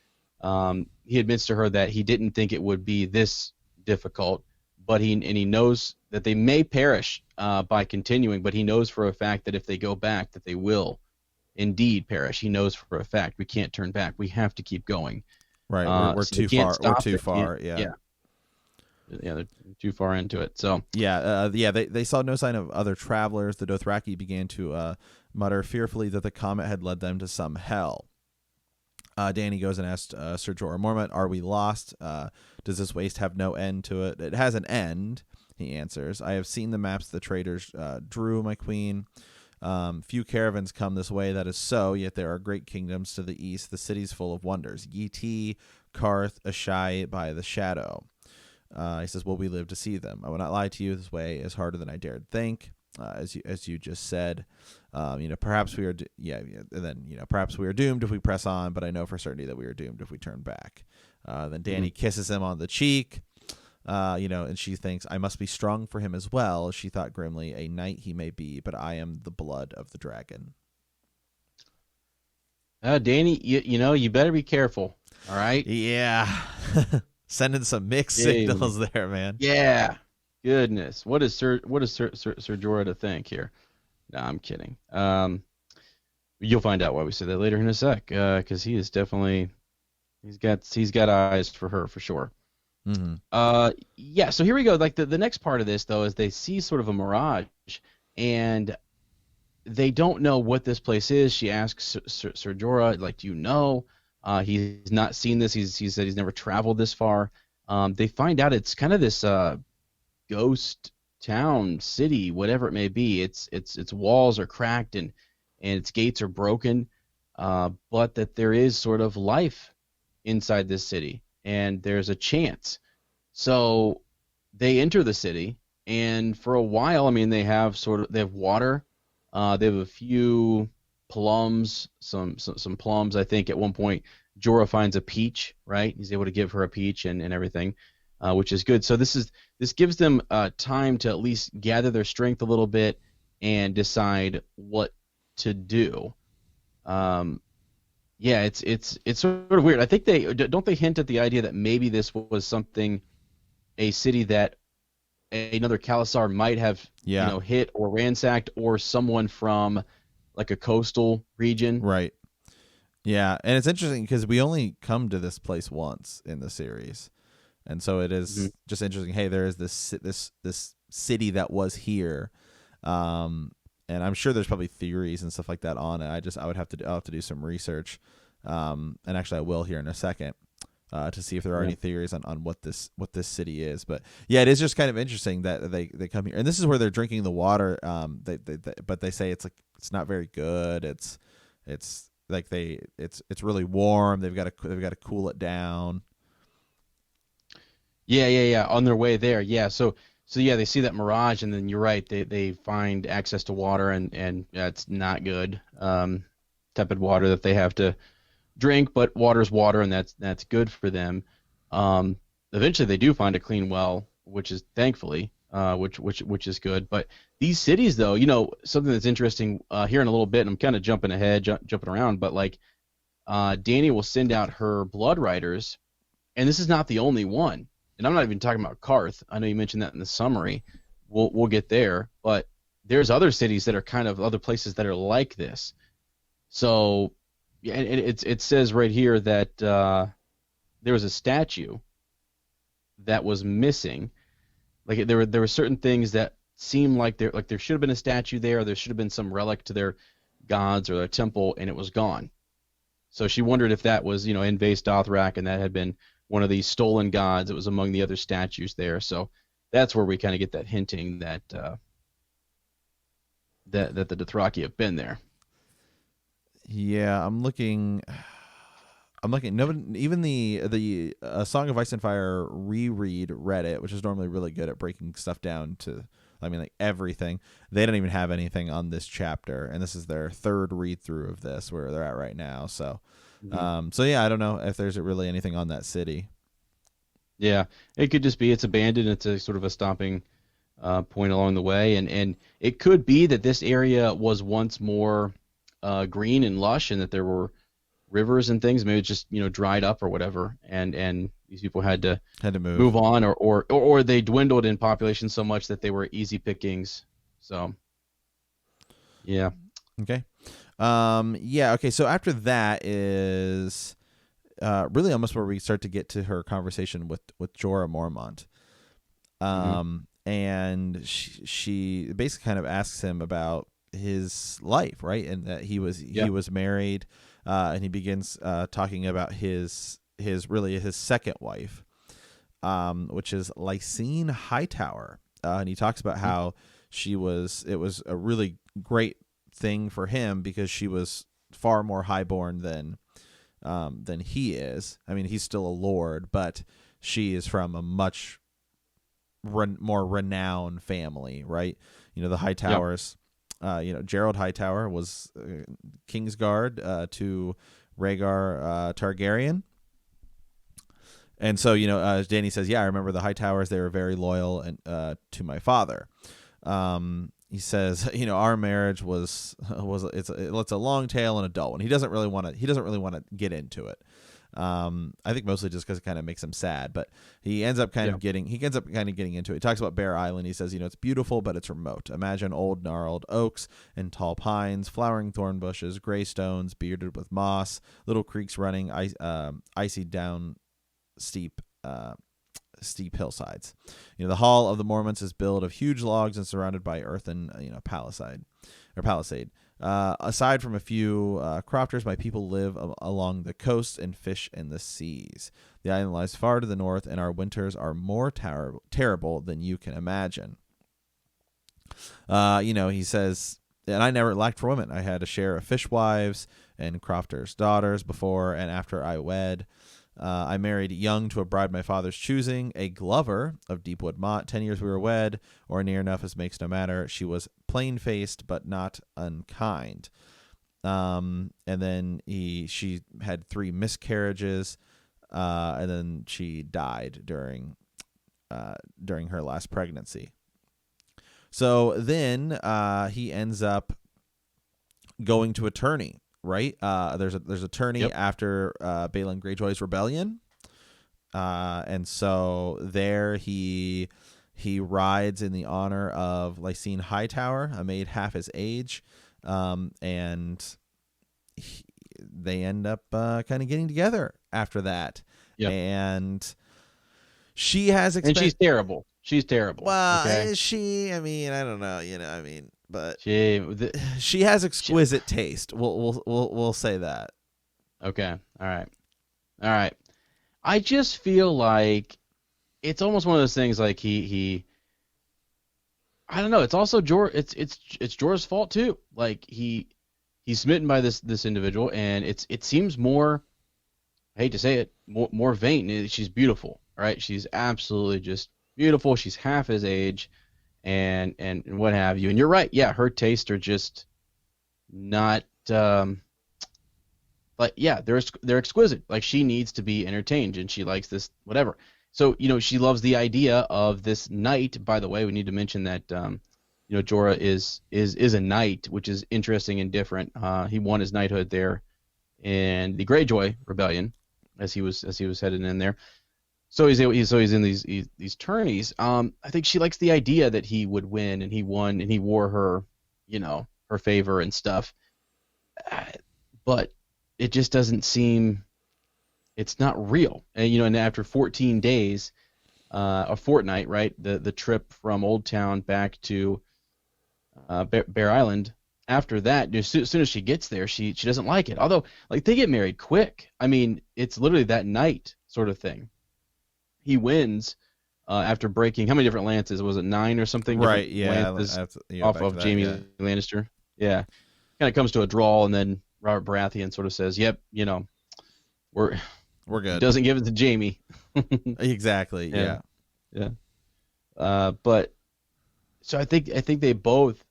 he admits to her that he didn't think it would be this difficult, but he knows that they may perish by continuing, but he knows for a fact that if they go back, that they will indeed perish. He knows for a fact we can't turn back. We have to keep going. Right, we're so too far. We're too far. Yeah. Yeah, they're too far into it. So yeah. They saw no sign of other travelers. The Dothraki began to mutter fearfully that the comet had led them to some hell. Dany goes and asks Ser Jorah Mormont, "Are we lost? Does this waste have no end to it?" "It has an end," he answers. "I have seen the maps the traders drew, my queen. Few caravans come this way, that is so, yet there are great kingdoms to the east, the cities full of wonders. Yeti, Karth, Ashai by the shadow." He says, "Will we live to see them? I will not lie to you. This way is harder than I dared think. As you just said, perhaps we are, and then perhaps we are doomed if we press on. But I know for certainty that we are doomed if we turn back." Then Dany kisses him on the cheek, and she thinks, "I must be strong for him as well." She thought grimly, "A knight he may be, but I am the blood of the dragon." Dany, you better be careful. All right. Yeah, sending some mixed Yeah. signals there, man. Yeah. Goodness. What is Ser Jorah to think here? No, I'm kidding. You'll find out why we say that later in a sec. Because he is definitely he's got eyes for her for sure. Mm-hmm. Yeah. So here we go. Like the next part of this though is they see sort of a mirage, and they don't know what this place is. She asks Ser Jorah, like, "Do you know?" He's not seen this. He said he's never traveled this far. They find out it's kind of this ghost town, city, whatever it may be. Its walls are cracked and its gates are broken, but that there is sort of life inside this city, and there's a chance. So they enter the city, and for a while, I mean, they have water, they have a few plums, some plums. I think at one point Jorah finds a peach, right? He's able to give her a peach and everything, which is good. So this gives them time to at least gather their strength a little bit and decide what to do. Yeah, it's sort of weird. I think they hint at the idea that maybe this was a city that another Khalasar might have hit or ransacked, or someone from like a coastal region. Right. Yeah, and it's interesting because we only come to this place once in the series, and so it is just interesting. Hey, there is this city that was here, and I'm sure there's probably theories and stuff like that on it. I'll have to do some research, and actually I will here in a second. To see if there are any theories on what this city is, but yeah, it is just kind of interesting that they come here, and this is where they're drinking the water. But they say it's not very good. It's really warm. They've got to cool it down. Yeah. On their way there, yeah. So yeah, they see that mirage, and then you're right. They find access to water, and it's not good. Tepid water that they have to drink, but water's water, and that's good for them. Eventually they do find a clean well, which is thankfully, which is good. But these cities, though, something that's interesting here in a little bit, and I'm kind of jumping ahead, jumping around, but like Dany will send out her blood riders, and this is not the only one. And I'm not even talking about Karth. I know you mentioned that in the summary. We'll get there, but there's other cities that are kind of other places that are like this. So yeah, and it says right here that there was a statue that was missing. Like there were certain things that seemed like there should have been a statue there. Or there should have been some relic to their gods or their temple, and it was gone. So she wondered if that was in Vaes Dothrak, and that had been one of these stolen gods that was among the other statues there. So that's where we kind of get that hinting that that the Dothraki have been there. Yeah, I'm looking. No, even the Song of Ice and Fire reread Reddit, which is normally really good at breaking stuff down to, like everything. They don't even have anything on this chapter, and this is their third read through of this, where they're at right now. So, so yeah, I don't know if there's really anything on that city. Yeah, it could just be it's abandoned. It's a sort of a stopping point along the way, and it could be that this area was once more green and lush, and that there were rivers and things. Maybe it's just dried up or whatever, and these people had to move on, or they dwindled in population so much that they were easy pickings. So yeah. Okay. Yeah. Okay. So after that is really almost where we start to get to her conversation with Jorah Mormont. Mm-hmm. And she basically kind of asks him about his life, right? And that he was married, and he begins talking about his second wife, which is Lysine Hightower, and he talks about Mm-hmm. how it was a really great thing for him because she was far more highborn than he is. I mean, he's still a lord, but she is from a much more renowned family, right? You know, the Yep. Hightowers. Gerald Hightower was Kingsguard to Rhaegar Targaryen. And so, Danny says, "Yeah, I remember the Hightowers. They were very loyal and to my father." He says, "Our marriage it's a long tale and a dull one." He doesn't really want to get into it. I think mostly just because it kind of makes him sad, but he ends up kind of getting into it. He talks about Bear Island. He says, it's beautiful, but it's remote. Imagine old gnarled oaks and tall pines, flowering thorn bushes, gray stones bearded with moss, little creeks running icy down steep hillsides. The Hall of the Mormonts is built of huge logs and surrounded by earthen palisade. Aside from a few crofters, my people live along the coast and fish in the seas. The island lies far to the north, and our winters are more terrible than you can imagine. He says, and I never lacked for women. I had a share of fishwives and crofters' daughters before and after I wed. I married young to a bride my father's choosing, a Glover of Deepwood Mott. 10 years we were wed, or near enough as makes no matter. She was plain-faced but not unkind. And then she had 3 miscarriages, and then she died during her last pregnancy. So then he ends up going to attorney. Right, there's attorney after Balon Greyjoy's rebellion, and so there he rides in the honor of Lysine Hightower, a maid half his age, and they end up kind of getting together after that. Yep. And she has and she's terrible. She's terrible. Well, Okay? is she? I mean, I don't know. But she has exquisite taste. We'll say that. Okay. All right. I just feel like it's almost one of those things like he I don't know. It's also it's Jorah's fault too. Like he's smitten by this individual, and it seems more. I hate to say it, more vain. She's beautiful, right? She's absolutely just beautiful. She's half his age, and what have you. And you're right. Yeah, her tastes are just not. Like yeah, they're exquisite. Like she needs to be entertained, and she likes this whatever. So she loves the idea of this knight. By the way, we need to mention that Jorah is a knight, which is interesting and different. He won his knighthood there in the Greyjoy rebellion, as he was headed in there. So he's in these tourneys. I think she likes the idea that he would win, and he won, and he wore her, her favor and stuff. But it just doesn't seem. It's not real, and after 14 days, a fortnight, right? The trip from Old Town back to Bear Island. After that, as soon as she gets there, she doesn't like it. Although, like, they get married quick. I mean, it's literally that night sort of thing. He wins after breaking how many different lances? Was it 9 or something? Right. Yeah. Lances off of Jaime Lannister. Yeah. Kind of comes to a draw, and then Robert Baratheon sort of says, "Yep, we're good." Doesn't give it to Jaime. Exactly. Yeah. But so I think they both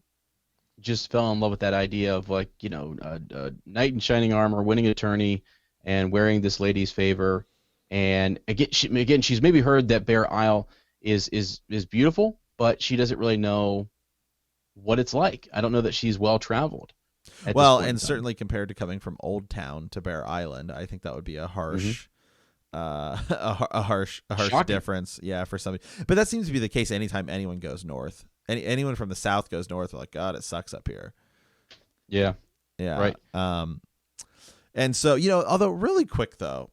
just fell in love with that idea of like a knight in shining armor, winning an attorney, and wearing this lady's favor. And again, she's maybe heard that Bear Isle is beautiful, but she doesn't really know what it's like. I don't know that she's well traveled. Well, and certainly compared to coming from Old Town to Bear Island, I think that would be a harsh, a harsh difference. Yeah, for somebody. But that seems to be the case anytime anyone goes north. Anyone from the south goes north, they're like, God, it sucks up here. Yeah. Yeah. Right. And so although really quick though,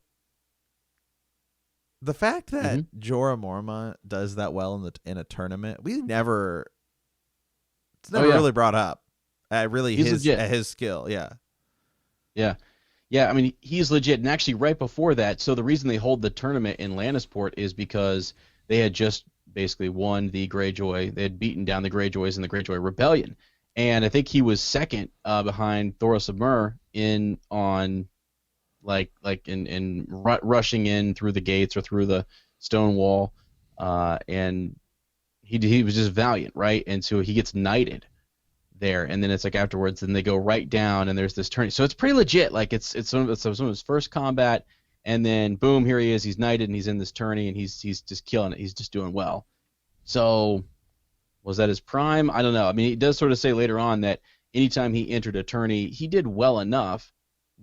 The fact that Hmm. Jorah Mormont does that well in a tournament, it's Oh never yeah, really brought up. Really he's legit. his skill, yeah. Yeah. Yeah, I mean, he's legit. And actually, right before that, so the reason they hold the tournament in Lannisport is because they had just basically won the Greyjoy. They had beaten down the Greyjoys in the Greyjoy Rebellion. And I think he was second behind Thoros of Myr in on rushing in through the gates or through the stone wall. And he was just valiant, right? And so he gets knighted there, and then it's like afterwards, then they go right down, and there's this tourney. So it's pretty legit. Like it's some of his first combat, and then boom, here he is. He's knighted, and he's in this tourney, and he's just killing it. He's just doing well. So was that his prime? I don't know. I mean, he does sort of say later on that anytime he entered a tourney, he did well enough,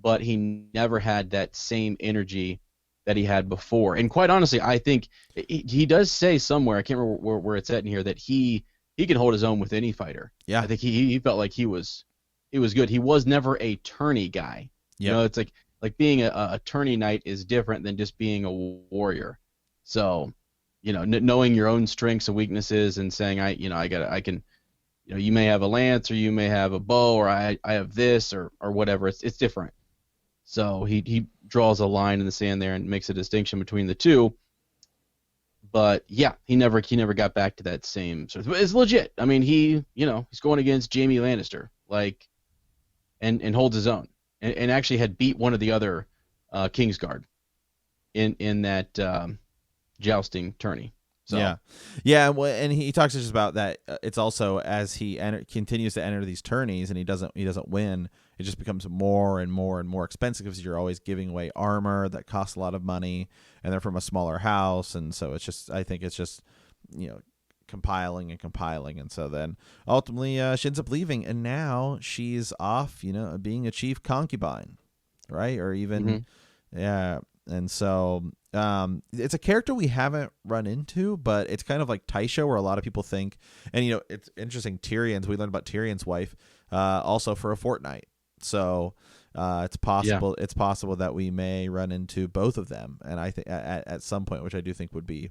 but he never had that same energy that he had before. And quite honestly, I think he does say somewhere, I can't remember where it's at in here, that he can hold his own with any fighter. Yeah. I think he felt like he was good. He was never a tourney guy. Yep. You know, it's like being a tourney knight is different than just being a warrior. So, you know, knowing your own strengths and weaknesses and saying I can, you know, you may have a lance or you may have a bow or I have this or whatever. It's different. So he draws a line in the sand there and makes a distinction between the two. But yeah, he never got back to that same sort of. It's legit. I mean, he's going against Jaime Lannister, like, and holds his own, and actually had beat one of the other Kingsguard in that jousting tourney. So. Yeah. Well, and he talks just about that. It's also as he continues to enter these tourneys and he doesn't win, it just becomes more and more and more expensive because you're always giving away armor that costs a lot of money, and they're from a smaller house, and so I think it's just compiling, and so then ultimately she ends up leaving, and now she's off, being a chief concubine, right? Or even yeah. And so it's a character we haven't run into, but it's kind of like Taisha, where a lot of people think, and it's interesting. We learned about Tyrion's wife, also for a fortnight. So it's possible. Yeah. It's possible that we may run into both of them, and I think at some point, which I do think would be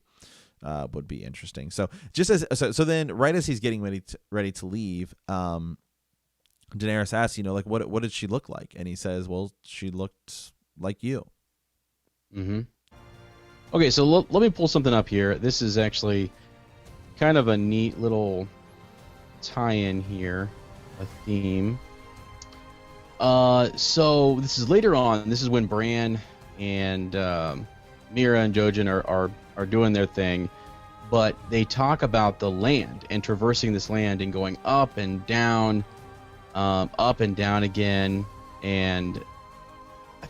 interesting. So so then, right as he's getting ready to leave, Daenerys asks, what did she look like? And he says, well, she looked like you. Mm-hmm. Okay, so let me pull something up here. This is actually kind of a neat little tie-in here, a theme. So this is later on. This is when Bran and Mira and Jojen are doing their thing, but they talk about the land and traversing this land and going up and down again, and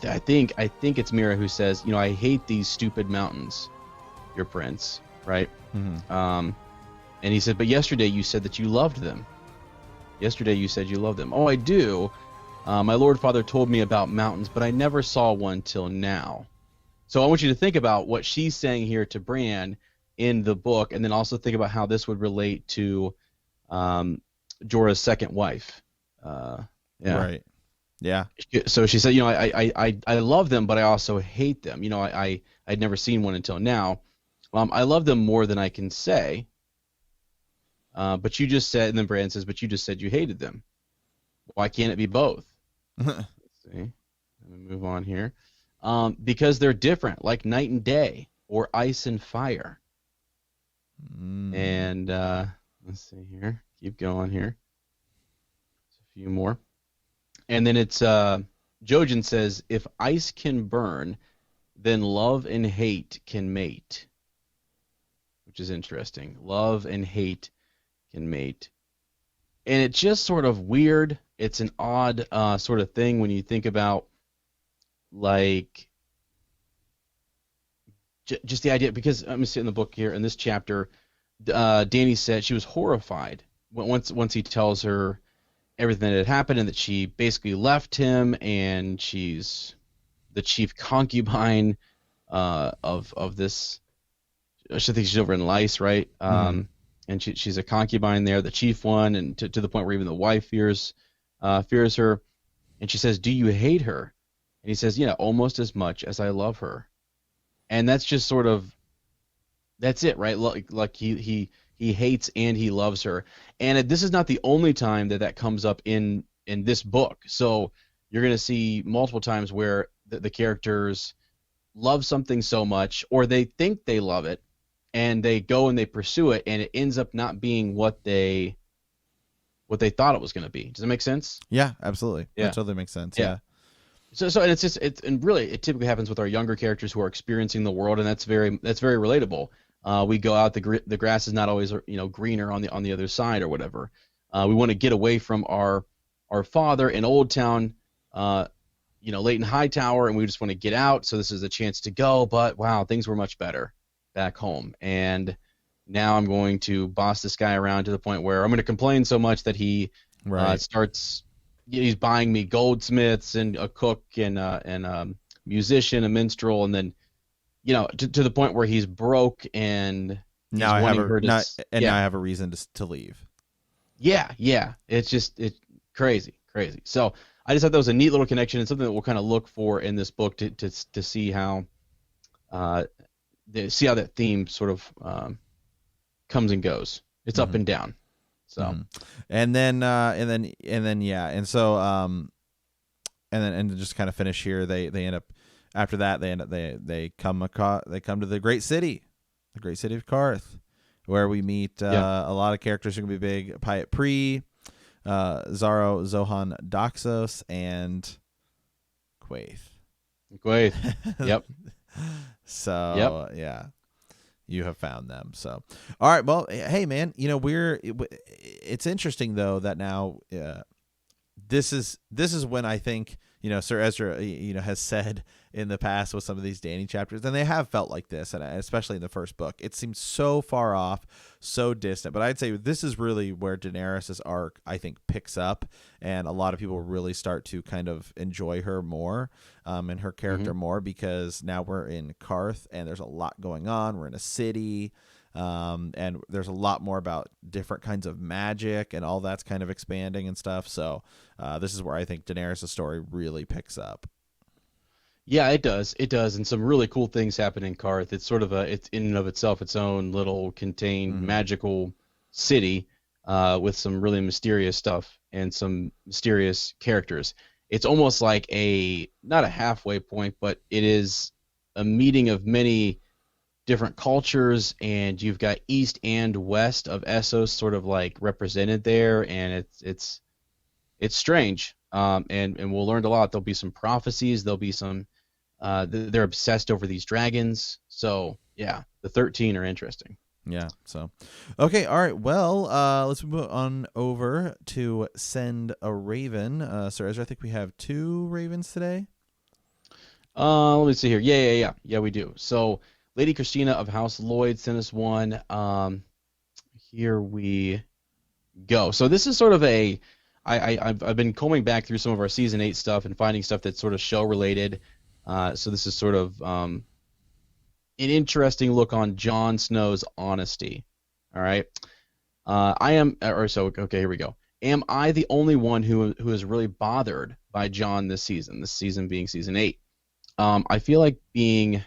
I think it's Mira who says, I hate these stupid mountains, your prince, right? Mm-hmm. And he said, but yesterday you said that you loved them. Yesterday you said you loved them. Oh, I do. My Lord Father told me about mountains, but I never saw one till now. So I want you to think about what she's saying here to Bran in the book, and then also think about how this would relate to Jorah's second wife. Yeah. Right. Yeah. So she said, I love them, but I also hate them. I'd never seen one until now. I love them more than I can say. But you just said, and then Bran says, but you just said you hated them. Why can't it be both? Let's see. Let me move on here. Because they're different, like night and day, or ice and fire. And let's see here. Keep going here. There's a few more. And then it's Jojen says, if ice can burn, then love and hate can mate. Which is interesting. Love and hate can mate. And it's just sort of weird. It's an odd sort of thing when you think about, like, just the idea. Because let me see in the book here, in this chapter, Dany said she was horrified once he tells her everything that had happened and that she basically left him, and she's the chief concubine of this. I should think she's over in Lyce, right? And she's a concubine there, the chief one, and to the point where even the wife fears her. And she says, "Do you hate her?" And he says, "Yeah, almost as much as I love her." and that's just sort of that's it, right? Like he hates and he loves her, and this is not the only time that comes up in this book. So you're gonna see multiple times where the characters love something so much, or they think they love it, and they go and they pursue it, and it ends up not being what they thought it was going to be. Does that make sense? Yeah, absolutely. Yeah. That totally makes sense. Yeah. Yeah. So and and really it typically happens with our younger characters who are experiencing the world, and that's very relatable. We go out, the grass is not always greener on the other side or whatever. We want to get away from our father in Old Town, Leighton Hightower, and we just want to get out. So this is a chance to go, but wow, things were much better back home, and now I'm going to boss this guy around to the point where I'm going to complain so much that he starts. He's buying me goldsmiths and a cook and a musician, a minstrel, and then to the point where he's broke and now I have a reason to leave. Yeah. It's crazy. So I just thought that was a neat little connection and something that we'll kind of look for in this book to see how that theme sort of comes and goes. It's up and down. So, and then just kind of finish here. They end up after that. They come to the great city of Quaithe, where we meet a lot of characters who are gonna be big. Pyat Pri, Zaro, Zohan, Doxos, and Quaithe. Yep. So yeah. You have found them. So, all right. Well, hey, man. It's interesting though that now this is when I think Ser Ezra has said in the past with some of these Dany chapters, and they have felt like this, and especially in the first book, it seems so far off, so distant. But I'd say this is really where Daenerys' arc, I think, picks up, and a lot of people really start to kind of enjoy her more, and her character more, because now we're in Quaithe, and there's a lot going on. We're in a city, and there's a lot more about different kinds of magic, and all that's kind of expanding and stuff. So this is where I think Daenerys' story really picks up. Yeah, it does, and some really cool things happen in Quaithe. It's sort of it's in and of itself its own little contained magical city with some really mysterious stuff and some mysterious characters. It's almost like not a halfway point, but it is a meeting of many different cultures, and you've got east and west of Essos sort of like represented there, and it's strange. And we'll learn a lot. There'll be some prophecies. There'll be some. They're obsessed over these dragons. So yeah, the 13 are interesting. Yeah. So, okay. All right. Well, let's move on over to Send a Raven. Ser Ezra, I think we have 2 ravens today. Let me see here. Yeah, we do. So Lady Christina of House Lloyd sent us one. Here we go. So this is sort of I've been combing back through some of our season 8 stuff and finding stuff that's sort of show related. So this is sort of an interesting look on Jon Snow's honesty. All right. Here we go. Am I the only one who is really bothered by Jon this season? This season being season 8. I feel like being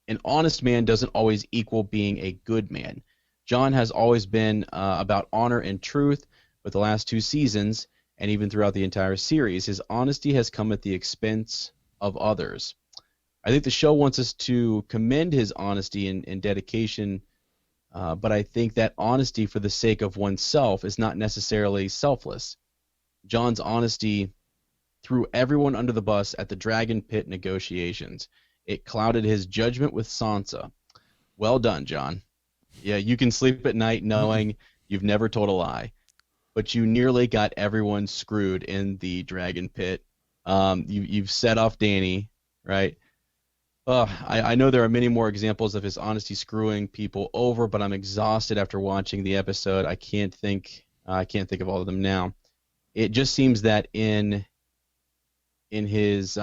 an honest man doesn't always equal being a good man. Jon has always been about honor and truth, but the last 2 seasons, and even throughout the entire series, his honesty has come at the expense of others. I think the show wants us to commend his honesty and dedication, but I think that honesty for the sake of oneself is not necessarily selfless. Jon's honesty threw everyone under the bus at the Dragon Pit negotiations. It clouded his judgment with Sansa. Well done, Jon. Yeah, you can sleep at night knowing you've never told a lie. But you nearly got everyone screwed in the Dragon Pit. You've set off Dany, right? I know there are many more examples of his honesty screwing people over, but I'm exhausted after watching the episode. I can't think of all of them now. It just seems that in his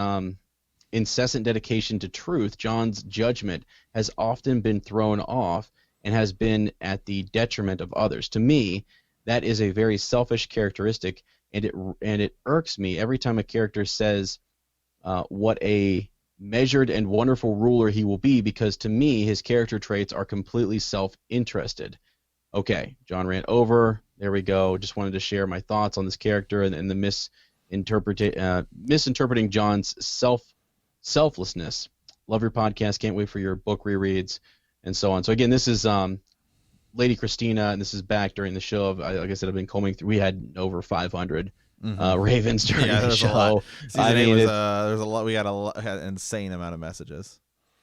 incessant dedication to truth, Jon's judgment has often been thrown off and has been at the detriment of others. To me, that is a very selfish characteristic, and it irks me every time a character says what a measured and wonderful ruler he will be, because to me his character traits are completely self-interested. Okay, John ran over. There we go. Just wanted to share my thoughts on this character and the misinterpreting John's selflessness. Love your podcast. Can't wait for your book rereads and so on. So again, this is Lady Christina, and this is back during the show. Like I said, I've been combing through. We had over 500 Ravens during the show. A lot. I mean, there's a lot. We got had an insane amount of messages.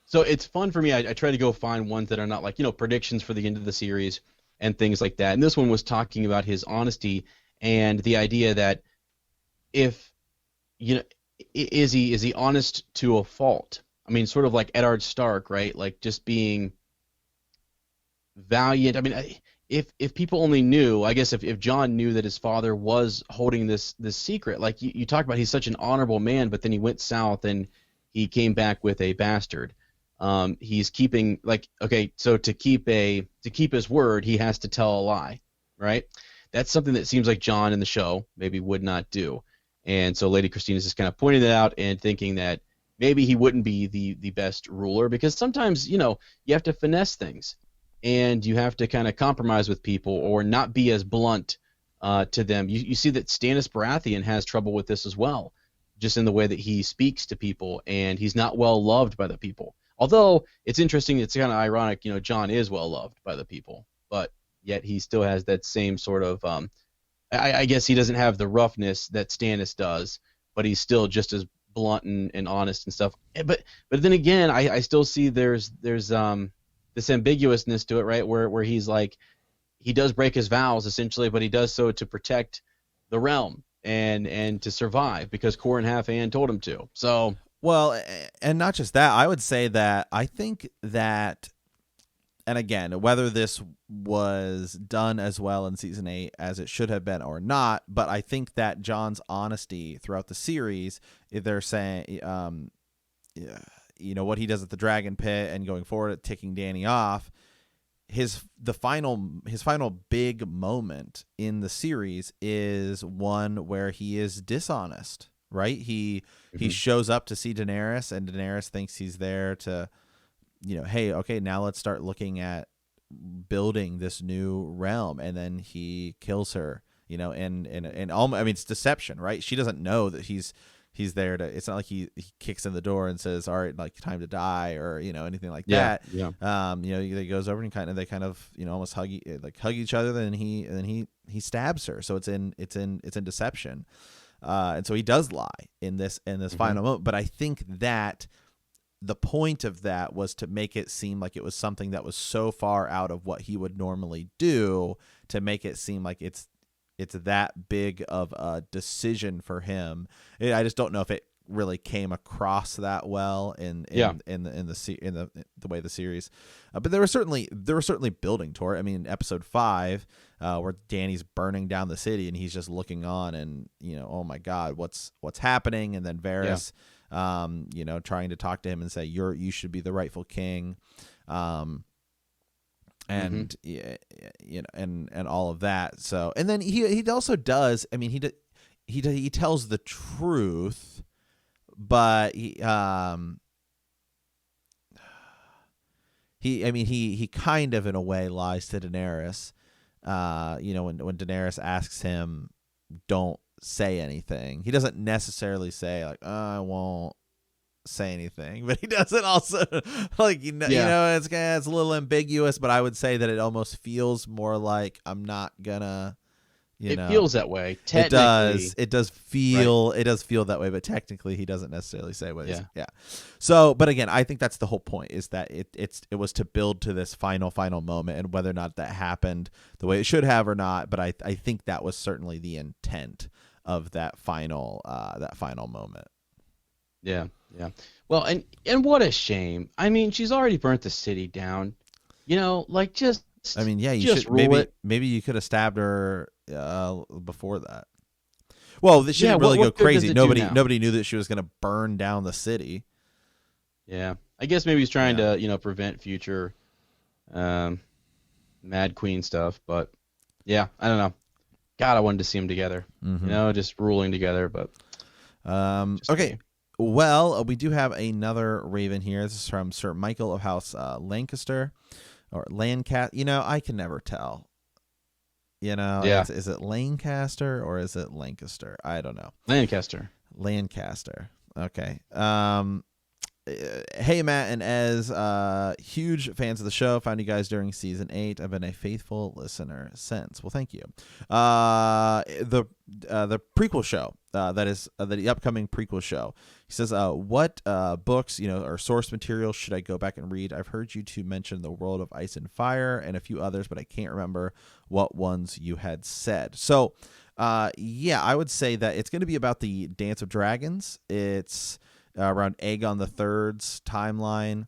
So it's fun for me. I try to go find ones that are not like, predictions for the end of the series and things like that. And this one was talking about his honesty and the idea that if, is he honest to a fault? I mean, sort of like Eddard Stark, right? Like just being valiant. I mean, if people only knew, I guess if John knew that his father was holding this secret, like you talk about, he's such an honorable man, but then he went south and he came back with a bastard. He's keeping so to keep his word, he has to tell a lie, right? That's something that seems like John in the show maybe would not do. And so Lady Christina's just kind of pointing it out and thinking that maybe he wouldn't be the best ruler, because sometimes, you have to finesse things and you have to kind of compromise with people or not be as blunt to them. You see that Stannis Baratheon has trouble with this as well, just in the way that he speaks to people, and he's not well loved by the people. Although it's interesting, it's kind of ironic, John is well loved by the people, but yet he still has that same sort of, I guess he doesn't have the roughness that Stannis does, but he's still just as blunt and honest and stuff. But then again, I still see there's this ambiguousness to it, right? Where he's like, he does break his vows essentially, but he does so to protect the realm and to survive because Qhorin Halfhand told him to. So. Well, and not just that, I would say that I think that, and again, whether this was done as well in season 8 as it should have been or not, but I think that John's honesty throughout the series, if they're saying, what he does at the Dragon Pit and going forward at ticking Dany off, his final big moment in the series is one where he is dishonest. Right, he shows up to see Daenerys, and Daenerys thinks he's there to, hey, okay, now let's start looking at building this new realm, and then he kills her, and all. I mean, it's deception, right? She doesn't know that he's there to. It's not like he kicks in the door and says, "All right, like time to die," or anything like that. Yeah. He goes over and they kind of almost hug each other. Then he stabs her. So it's in deception. And so he does lie in this final moment. But I think that the point of that was to make it seem like it was something that was so far out of what he would normally do, to make it seem like it's that big of a decision for him. I just don't know if it really came across that well in the way the series, but there were certainly building toward it. I mean, episode 5, where Dany's burning down the city and he's just looking on, and oh my God, what's happening? And then Varys, trying to talk to him and say you should be the rightful king, and and all of that. So, and then he also does. I mean, he tells the truth. But he kind of in a way lies to Daenerys. When Daenerys asks him, "Don't say anything," he doesn't necessarily say like, "I won't say anything," but he doesn't also like it's a little ambiguous. But I would say that it almost feels more like I'm not gonna. It feels that way. It does feel that way, but technically he doesn't necessarily say what it is. Yeah. So, but again, I think that's the whole point, is that it was to build to this final moment, and whether or not that happened the way it should have or not. But I think that was certainly the intent of that final moment. Yeah. Well, and what a shame. I mean, she's already burnt the city down. Just. I mean, yeah, you should maybe you could have stabbed her before that. Well, she didn't really go crazy. Nobody knew that she was going to burn down the city. Yeah, I guess maybe he's trying to prevent future Mad Queen stuff. But yeah, I don't know. God, I wanted to see them together. Just ruling together. But okay. Well, we do have another Raven here. This is from Sir Michael of House Lancaster or Lancaster. I can never tell. Yeah, Is it Lancaster or is it Lancaster? I don't know. Lancaster. Lancaster. Okay. Hey, Matt and Ez, huge fans of the show. Found you guys during season 8. I've been a faithful listener since. Well, thank you. The prequel show, that is the upcoming prequel show. He says, what books, or source material should I go back and read? I've heard you two mention The World of Ice and Fire and a few others, but I can't remember what ones you had said. So, I would say that it's going to be about the Dance of Dragons. It's around Aegon the Third's timeline.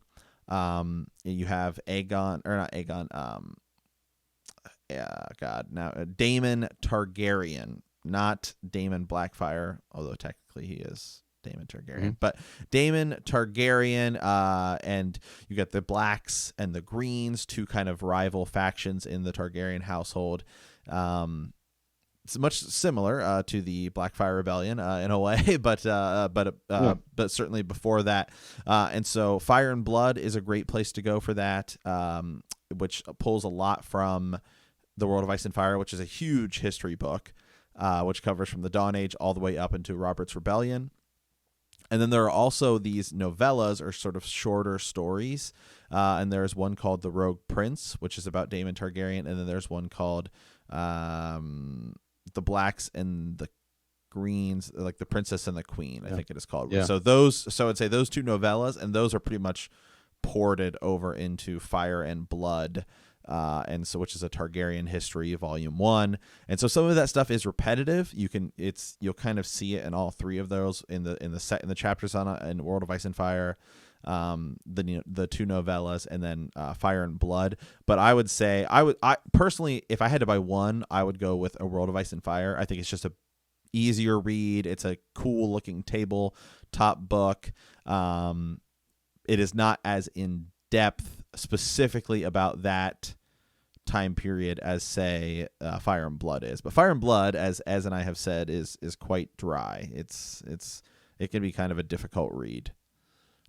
You have Aegon, or not Aegon. Daemon Targaryen, not Daemon Blackfire, although technically he is Daemon Targaryen. But Daemon Targaryen, and you got the Blacks and the Greens, two kind of rival factions in the Targaryen household. It's much similar to the Blackfire Rebellion in a way, but certainly before that. And so Fire and Blood is a great place to go for that, which pulls a lot from The World of Ice and Fire, which is a huge history book, which covers from the Dawn Age all the way up into Robert's Rebellion. And then there are also these novellas, or sort of shorter stories. And there's one called The Rogue Prince, which is about Daemon Targaryen. And then there's one called The Blacks and the Greens, like The Princess and the Queen, I think it is called. Yeah. So I'd say those two novellas, and those are pretty much ported over into Fire and Blood, and so which is a Targaryen history, volume 1. And so some of that stuff is repetitive. You'll kind of see it in all three of those in the chapters in World of Ice and Fire. The two novellas, and then Fire and Blood. But I would say I personally, if I had to buy one, I would go with A World of Ice and Fire. I think it's just a easier read. It's a cool looking tabletop book. It is not as in depth specifically about that time period as say Fire and Blood is. But Fire and Blood, as and I have said, is quite dry. It can be kind of a difficult read.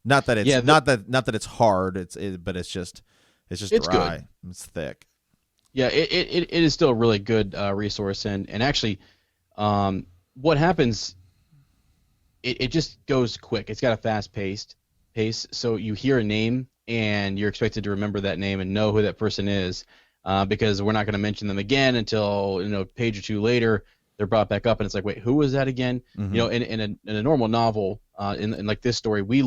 Not that it's not that it's hard. But it's just dry. Good. It's thick. Yeah, it is still a really good resource, and actually, what happens? It just goes quick. It's got a fast pace. So you hear a name, and you're expected to remember that name and know who that person is, because we're not going to mention them again until a page or two later. They're brought back up, and it's like, wait, who was that again? Mm-hmm. In a normal novel, in like this story, we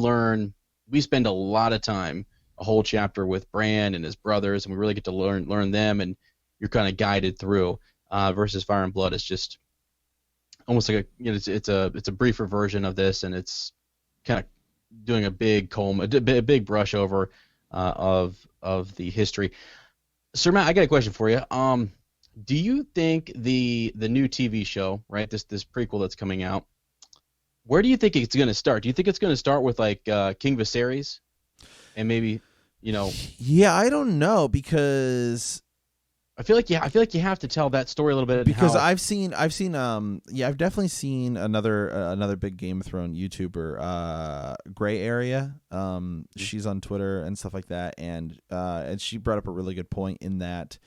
spend a lot of time, a whole chapter with Bran and his brothers, and we really get to learn them, and you're kind of guided through. Versus Fire and Blood, it's just almost like it's a briefer version of this, and it's kind of doing a big big brush over of the history. Sir Matt, I got a question for you. Do you think the new TV show, right, this prequel that's coming out, where do you think it's going to start? Do you think it's going to start with like King Viserys, and maybe, Yeah, I don't know, because I feel like you have to tell that story a little bit, because I've definitely seen another big Game of Thrones YouTuber, Gray Area. She's on Twitter and stuff like that, and she brought up a really good point in that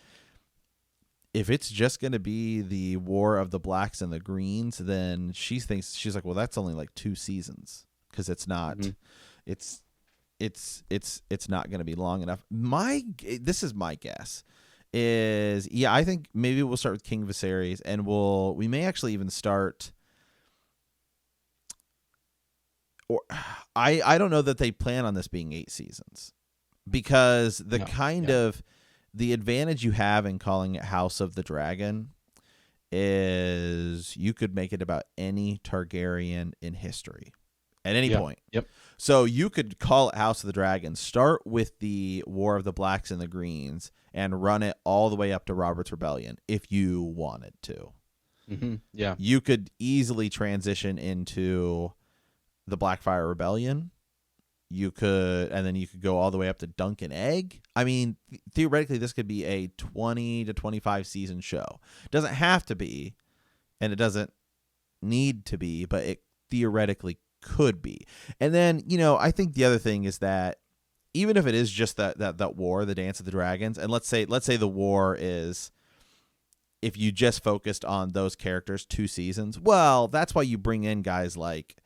if it's just going to be the War of the Blacks and the Greens, then she's like, well, that's only like 2 seasons, because it's not, it's not going to be long enough. This is my guess. I think maybe we'll start with King Viserys, and we may actually even start, or I don't know that they plan on this being 8 seasons, because the advantage you have in calling it House of the Dragon is you could make it about any Targaryen in history at any point. Yep. So you could call it House of the Dragon, start with the War of the Blacks and the Greens, and run it all the way up to Robert's Rebellion if you wanted to. Mm-hmm. Yeah. You could easily transition into the Blackfire Rebellion. And then you could go all the way up to Dunk and Egg. I mean, theoretically, this could be a 20 to 25 season show. It doesn't have to be, and it doesn't need to be, but it theoretically could be. And then, I think the other thing is that even if it is just that war, the Dance of the Dragons, and let's say the war is, if you just focused on those characters 2 seasons, well, that's why you bring in guys like,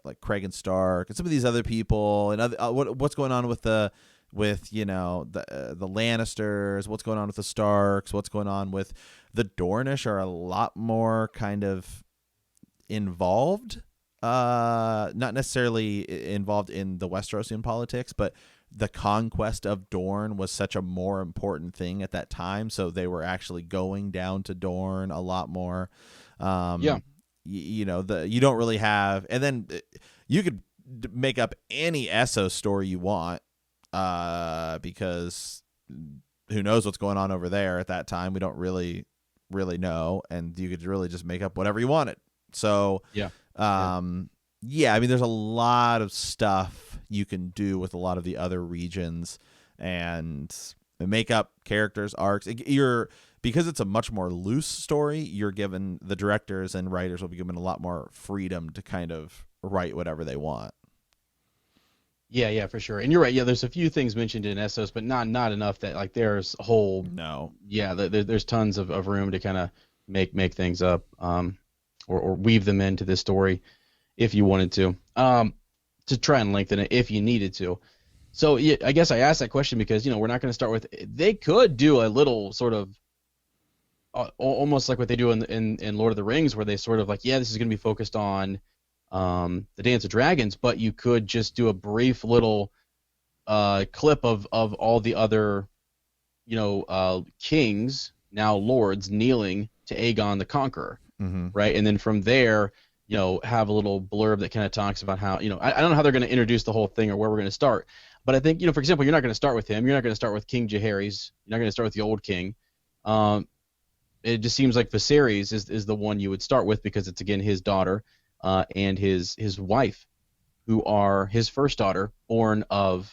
like Craig and Stark and some of these other people, and what's going on with the Lannisters, what's going on with the Starks, what's going on with the Dornish are a lot more kind of involved, not necessarily involved in the Westerosian politics, but the conquest of Dorne was such a more important thing at that time, so they were actually going down to Dorne a lot more. You don't really have, and then you could make up any Essos story you want, because who knows what's going on over there at that time. We don't really know, and you could really just make up whatever you wanted. So I mean, there's a lot of stuff you can do with a lot of the other regions and make up characters, arcs. Because it's a much more loose story, you're given, the directors and writers will be given a lot more freedom to kind of write whatever they want. Yeah, for sure. And you're right. Yeah, there's a few things mentioned in Essos, but not enough that like there's a whole. No. Yeah, there's tons of room to kind of make things up, or weave them into this story, if you wanted to try and lengthen it if you needed to. So yeah, I guess I asked that question because we're not going to start with. They could do a little sort of. Almost like what they do in Lord of the Rings, where they sort of like, this is going to be focused on the Dance of Dragons, but you could just do a brief little clip of all the other, kings, now lords, kneeling to Aegon the Conqueror, right? And then from there, have a little blurb that kind of talks about how, I don't know how they're going to introduce the whole thing or where we're going to start, but I think, for example, you're not going to start with him. You're not going to start with King Jaehaerys. You're not going to start with the old king. It just seems like Viserys is the one you would start with because it's, again, his daughter and his wife, who are his first daughter, born of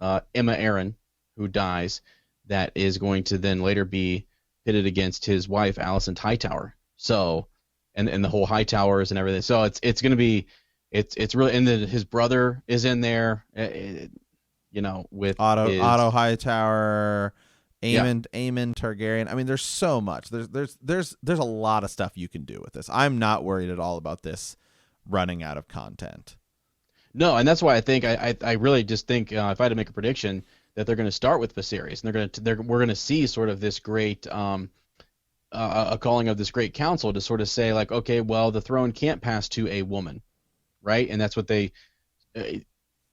Emma Arryn, who dies, that is going to then later be pitted against his wife, Alicent Hightower. So, and the whole Hightowers and everything. So it's going to be, it's really, and then his brother is in there, with Otto Hightower, Aemon Targaryen. I mean, there's so much. There's a lot of stuff you can do with this. I'm not worried at all about this running out of content. No, and that's why I think I really just think if I had to make a prediction that they're going to start with Viserys, and we're going to see sort of this great a calling of this great council to sort of say like, okay, well, the throne can't pass to a woman, right? And that's what they,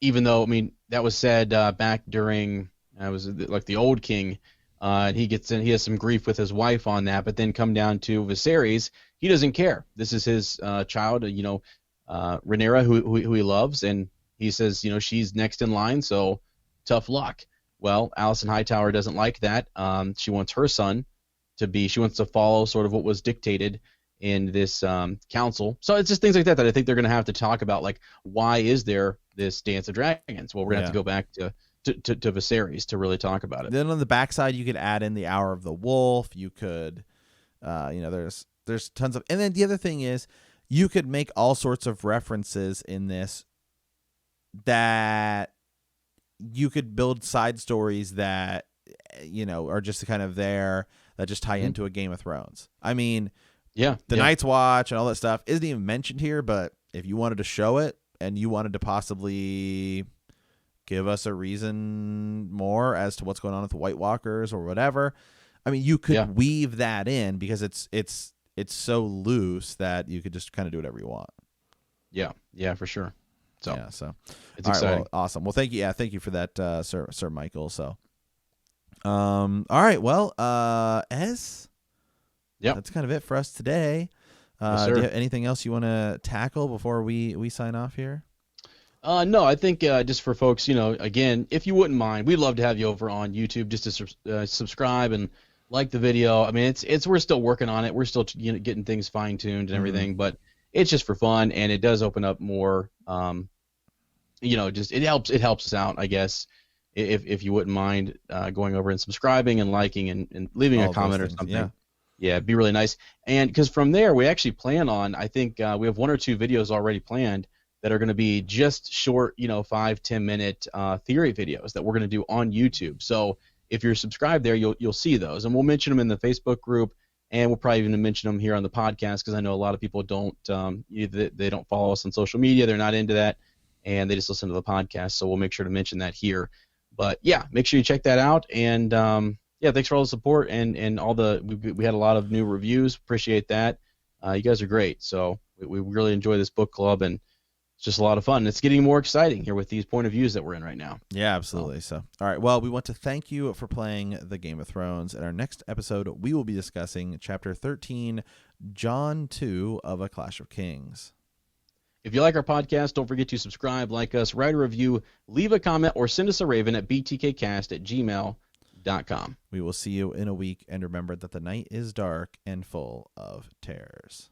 even though, I mean, that was said back during was like the old king. And he has some grief with his wife on that, but then come down to Viserys, he doesn't care. This is his child, Rhaenyra, who he loves, and he says, she's next in line, so tough luck. Well, Alicent Hightower doesn't like that. She wants her son she wants to follow sort of what was dictated in this council. So it's just things like that I think they're going to have to talk about, like, why is there this Dance of Dragons? Well, we're going to have to go back to Viserys to really talk about it. Then on the backside, you could add in the Hour of the Wolf. You could, there's tons of, and then the other thing is, you could make all sorts of references in this that you could build side stories that, are just kind of there that just tie into a Game of Thrones. I mean, the Night's Watch and all that stuff isn't even mentioned here, but if you wanted to show it and you wanted to possibly give us a reason more as to what's going on with the White Walkers or whatever, I mean, you could weave that in because it's so loose that you could just kind of do whatever you want. Yeah, for sure. So it's exciting. Well, awesome. Well, thank you. Yeah, thank you for that, Sir Michael. So, all right. Well, Ez, that's kind of it for us today. Yes, do you have anything else you want to tackle before we sign off here? No, I think just for folks, again, if you wouldn't mind, we'd love to have you over on YouTube just to subscribe and like the video. I mean, we're still working on it. We're still getting things fine tuned and everything, but it's just for fun, and it does open up more. Just it helps us out, I guess, if you wouldn't mind going over and subscribing and liking and leaving a comment or something. Yeah, it'd be really nice. And because from there, we actually plan on, I think we have 1 or 2 videos already planned that are going to be just short, 5-10 minute theory videos that we're going to do on YouTube. So if you're subscribed there, you'll see those, and we'll mention them in the Facebook group, and we'll probably even mention them here on the podcast because I know a lot of people don't, they don't follow us on social media, they're not into that, and they just listen to the podcast. So we'll make sure to mention that here. But yeah, make sure you check that out, and yeah, thanks for all the support and all we had a lot of new reviews. Appreciate that. You guys are great. So we really enjoy this book club, and it's just a lot of fun. It's getting more exciting here with these point of views that we're in right now. Yeah, absolutely. So, all right. Well, we want to thank you for playing the Game of Thrones. In our next episode, we will be discussing Chapter 13, Jon 2 of A Clash of Kings. If you like our podcast, don't forget to subscribe, like us, write a review, leave a comment, or send us a raven at btkcast@gmail.com. We will see you in a week, and remember that the night is dark and full of terrors.